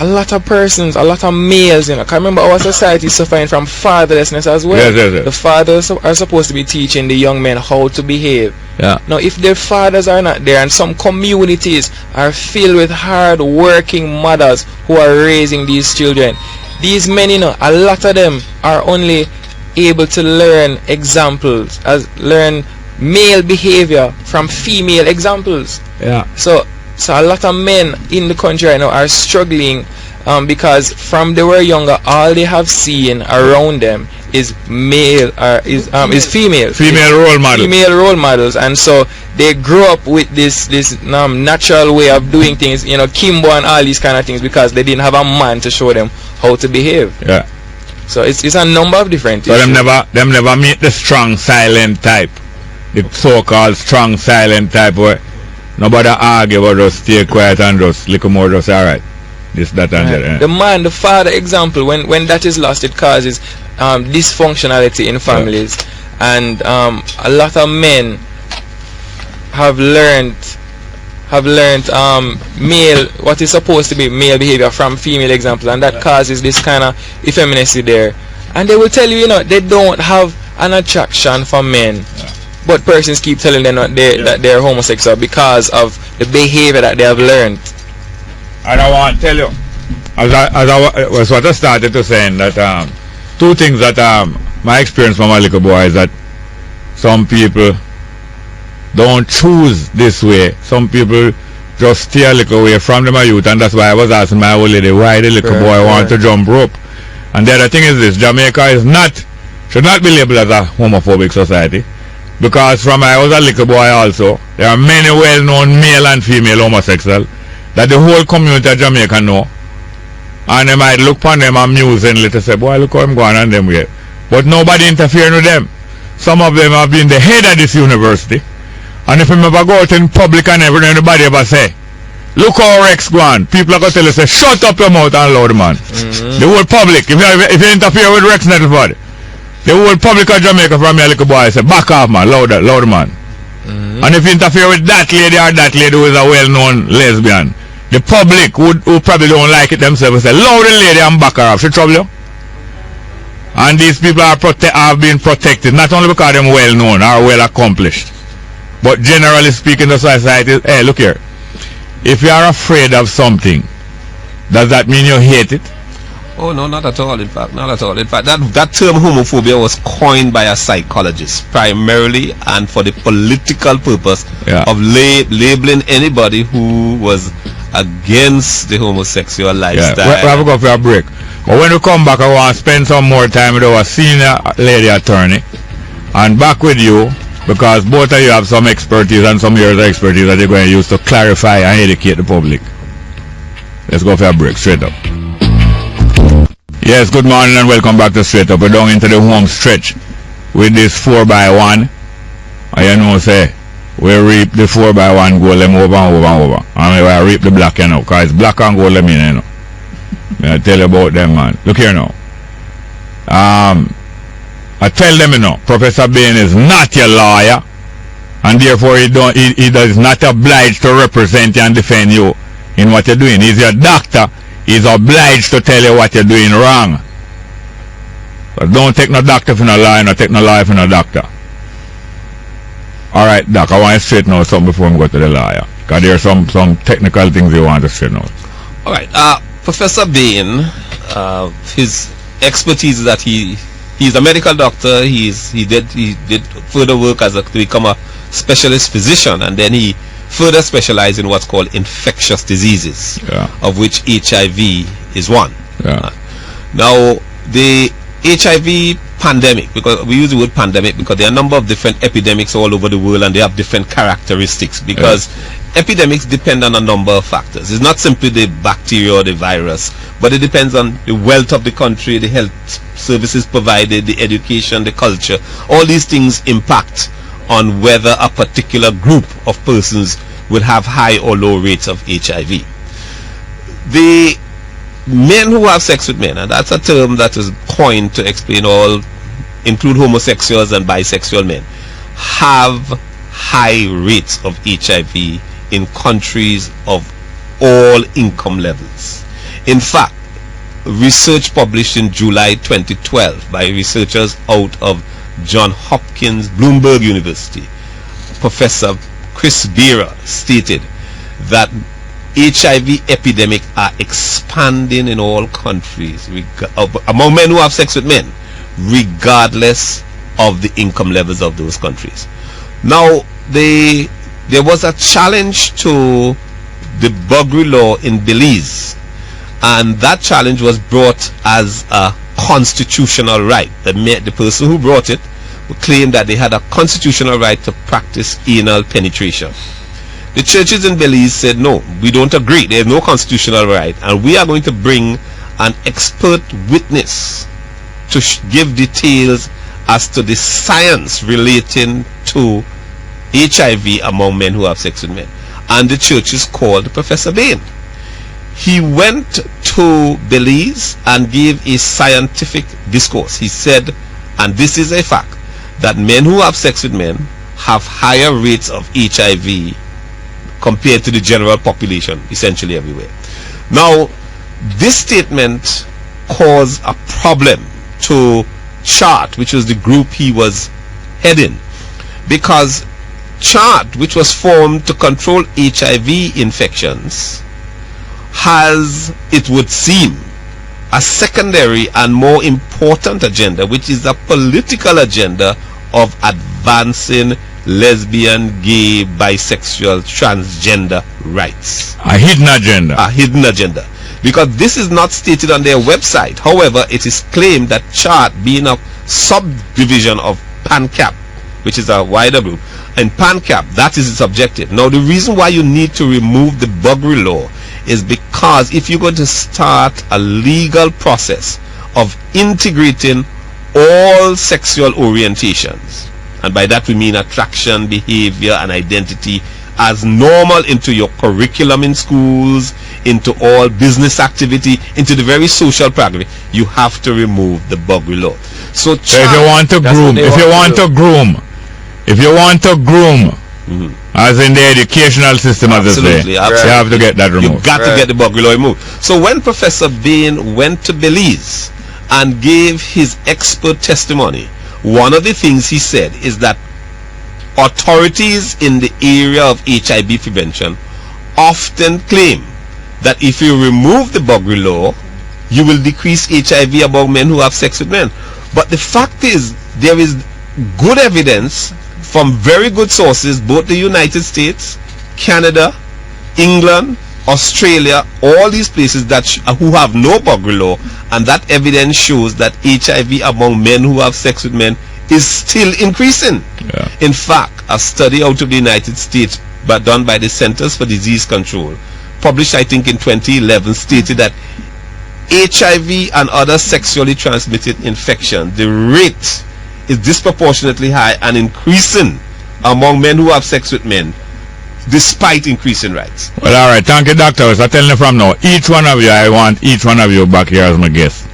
a lot of persons, a lot of males, you know, I remember our society is suffering from fatherlessness as well. Yes. The fathers are supposed to be teaching the young men how to behave. Yeah. Now, if their fathers are not there, and some communities are filled with hard-working mothers who are raising these children, these men, you know, a lot of them are only able to learn examples, learn male behavior from female examples. Yeah. So a lot of men in the country right now are struggling because from they were younger, all they have seen around them is female role models, and so they grow up with this natural way of doing things, you know, Kimbo and all these kind of things, because they didn't have a man to show them how to behave. Yeah. So it's a number of different so issues. them never meet the strong silent type, the so-called strong silent type where nobody argue about, just stay quiet and just little more just alright. This, that, and that. The man, the father example, when that is lost, it causes dysfunctionality in families, and a lot of men have learned male, what is supposed to be male behavior from female example, and that causes this kind of effeminacy there. And they will tell you, you know, they don't have an attraction for men. But persons keep telling them that they're homosexual because of the behavior that they have learned. And I want to tell you, as I was what I started to saying, that two things that my experience from my little boy is that some people don't choose this way. Some people just stay a little away from them youth, and that's why I was asking my old lady why the little boy want to jump rope. And the other thing is this: Jamaica should not be labeled as a homophobic society. Because from I was a little boy also, there are many well-known male and female homosexuals that the whole community of Jamaica know. And they might look upon them amusingly to say, boy, look how I'm going on them way. But nobody interfering with them. Some of them have been the head of this university. And if you ever go out in public and everybody ever say, look how Rex go on, people are going to tell you, say, shut up your mouth and loud, man. The whole public, if you interfere with Rex Nettleford, the whole public of Jamaica from your little boy say, back off, man, loud man. And if you interfere with that lady or that lady who is a well-known lesbian, the public who probably don't like it themselves say, loud the lady and back her off. She trouble you? And these people have been protected, not only because they're well-known or well-accomplished, but generally speaking, the society, hey, look here. If you are afraid of something, does that mean you hate it? Oh no, not at all. In fact, not at all. In fact, that term homophobia was coined by a psychologist primarily and for the political purpose of labeling anybody who was against the homosexual lifestyle. We have to go for a break. But when we come back, I want to spend some more time with our senior lady attorney, and back with you, because both of you have some expertise and some years of expertise that you're going to use to clarify and educate the public. Let's go for a break. Straight up. Yes, good morning and welcome back to Straight Up. We're down into the home stretch with this 4x1. And you know, say, we reap the 4x1 goal them over and over and over. And we reap the black, you know, because black and gold them in, you know. I tell you about them, man. Look here now. I tell them, you know, Professor Bain is not your lawyer, and therefore he is not obliged to represent you and defend you in what you're doing. He's your doctor. He's obliged to tell you what you're doing wrong. But don't take no doctor for no lawyer, no take no lawyer for no doctor. Alright, Doc, I want to straighten out something before we go to the lawyer. Because there are some technical things you want to straighten out. Alright, Professor Bain, his expertise is that he's a medical doctor. He did further work to become a specialist physician, and then he further specialized in what's called infectious diseases, of which HIV is one. Now, the HIV pandemic, because we use the word pandemic because there are a number of different epidemics all over the world and they have different characteristics, because epidemics depend on a number of factors. It's not simply the bacteria or the virus, but it depends on the wealth of the country, the health services provided, the education, the culture. All these things impact on whether a particular group of persons will have high or low rates of HIV. The men who have sex with men, and that's a term that is coined to explain include homosexuals and bisexual men, have high rates of HIV in countries of all income levels. In fact, research published in July 2012 by researchers out of Johns Hopkins Bloomberg University, Professor Chris Beera, stated that HIV epidemic are expanding in all countries among men who have sex with men, regardless of the income levels of those countries. Now, there was a challenge to the Buggery law in Belize, and that challenge was brought as a constitutional right. The person who brought it claimed that they had a constitutional right to practice anal penetration. The churches in Belize said, no, we don't agree. There is no constitutional right, and we are going to bring an expert witness to give details as to the science relating to HIV among men who have sex with men. And the churches called Professor Bain. He went to Belize and gave a scientific discourse. He said, and this is a fact, that men who have sex with men have higher rates of HIV compared to the general population, essentially everywhere. Now, this statement caused a problem to CHART, which was the group he was heading, because CHART, which was formed to control HIV infections, has, it would seem, a secondary and more important agenda, which is a political agenda of advancing lesbian, gay, bisexual, transgender rights. A hidden agenda. A hidden agenda. Because this is not stated on their website. However, it is claimed that CHART, being a subdivision of PANCAP, which is a wider group, and PANCAP, that is its objective. Now, the reason why you need to remove the Buggery law is because if you're going to start a legal process of integrating all sexual orientations, and by that we mean attraction, behavior, and identity, as normal into your curriculum in schools, into all business activity, into the very social practice, you have to remove the Buggery law. So if you want to groom, as in the educational system, as they say, you have to get that removed. You've got to get the Buggery law removed. So when Professor Bain went to Belize and gave his expert testimony, one of the things he said is that authorities in the area of HIV prevention often claim that if you remove the Buggery law, you will decrease HIV among men who have sex with men. But the fact is, there is good evidence from very good sources, both the United States, Canada, England, Australia, all these places that who have no Buggery law, and that evidence shows that HIV among men who have sex with men is still increasing. In fact, a study out of the United States but done by the Centers for Disease Control, published I think in 2011, stated that HIV and other sexually transmitted infections, the rate is disproportionately high and increasing among men who have sex with men, despite increasing rights. Well, all right, thank you, doctors. I'm telling you from now, each one of you, I want each one of you back here as my guest,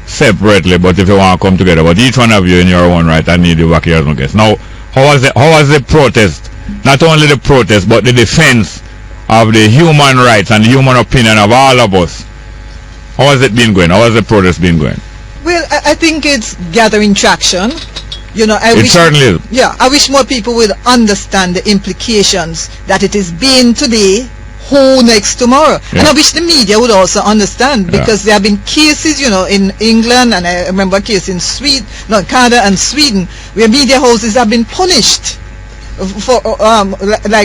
separately, but if you want to come together, but each one of you in your own right, I need you back here as my guest. Now, how was the protest? Not only the protest, but the defense of the human rights and the human opinion of all of us. How has it been going? How has the protest been going? Well, I think it's gathering traction. You know, it certainly is. Yeah, I wish more people would understand the implications that it is being today, who next tomorrow. Yeah. And I wish the media would also understand, because there have been cases, you know, in England, and I remember a case in Canada and Sweden, where media houses have been punished for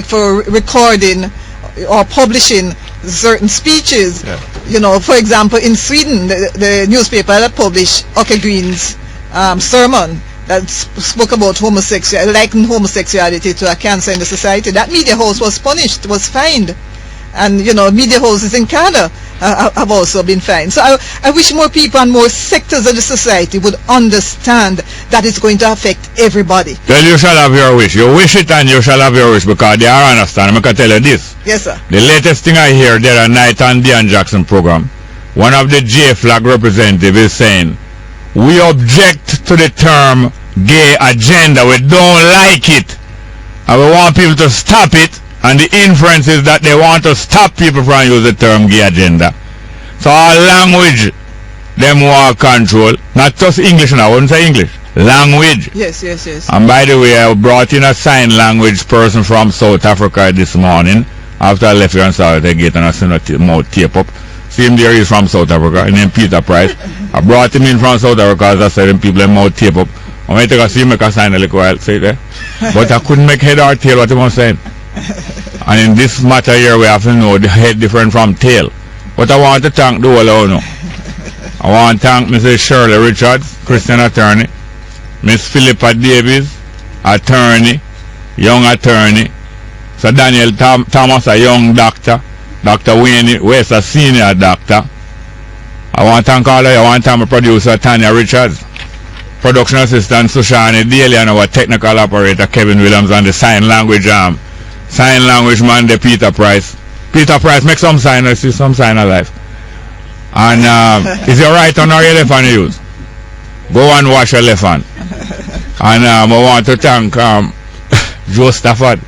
for recording or publishing certain speeches. You know, for example, in Sweden, the newspaper that published Åke Green's sermon that spoke about homosexuality, likened homosexuality to a cancer in the society, that media house was punished, was fined. And, you know, media houses in Canada have also been fined. So I wish more people and more sectors of the society would understand that it's going to affect everybody. Well, you shall have your wish. You wish it and you shall have your wish, because they are understand. I can tell you this. Yes, sir. The latest thing I hear there at night on Dion Jackson program, one of the J-Flag representatives is saying, we object to the term gay agenda. We don't like it. And we want people to stop it. And the inference is that they want to stop people from using the term gay agenda. So our language, them want control. Not just English now, I wouldn't say English. Language. Yes. And by the way, I brought in a sign language person from South Africa this morning. After I left here and started the gate and I sent a mouth tape up. See him there, he's from South Africa. His name Peter Price. I brought him in from South Africa as I said, them people them mouth tape up. I might take a see him make a sign a little while, say there. But I couldn't make head or tail what he was saying. And in this matter here, we have to know the head different from tail. But I want to thank the whole of you. I want to thank Mrs. Shirley Richards, Christian attorney, Miss Philippa Davies, attorney, young attorney, Sir Daniel Thomas, a young doctor, Dr. Wayne West, a senior doctor. I want to thank all of you. I want to thank my producer, Tanya Richards, production assistant, Sushani Daly, and our technical operator, Kevin Williams, and the sign language man, the Peter Price. Peter Price, make some sign. I see some sign alive. And is your right on or your left hand you use? Go and wash your left hand. And I want to thank Joe Stafford.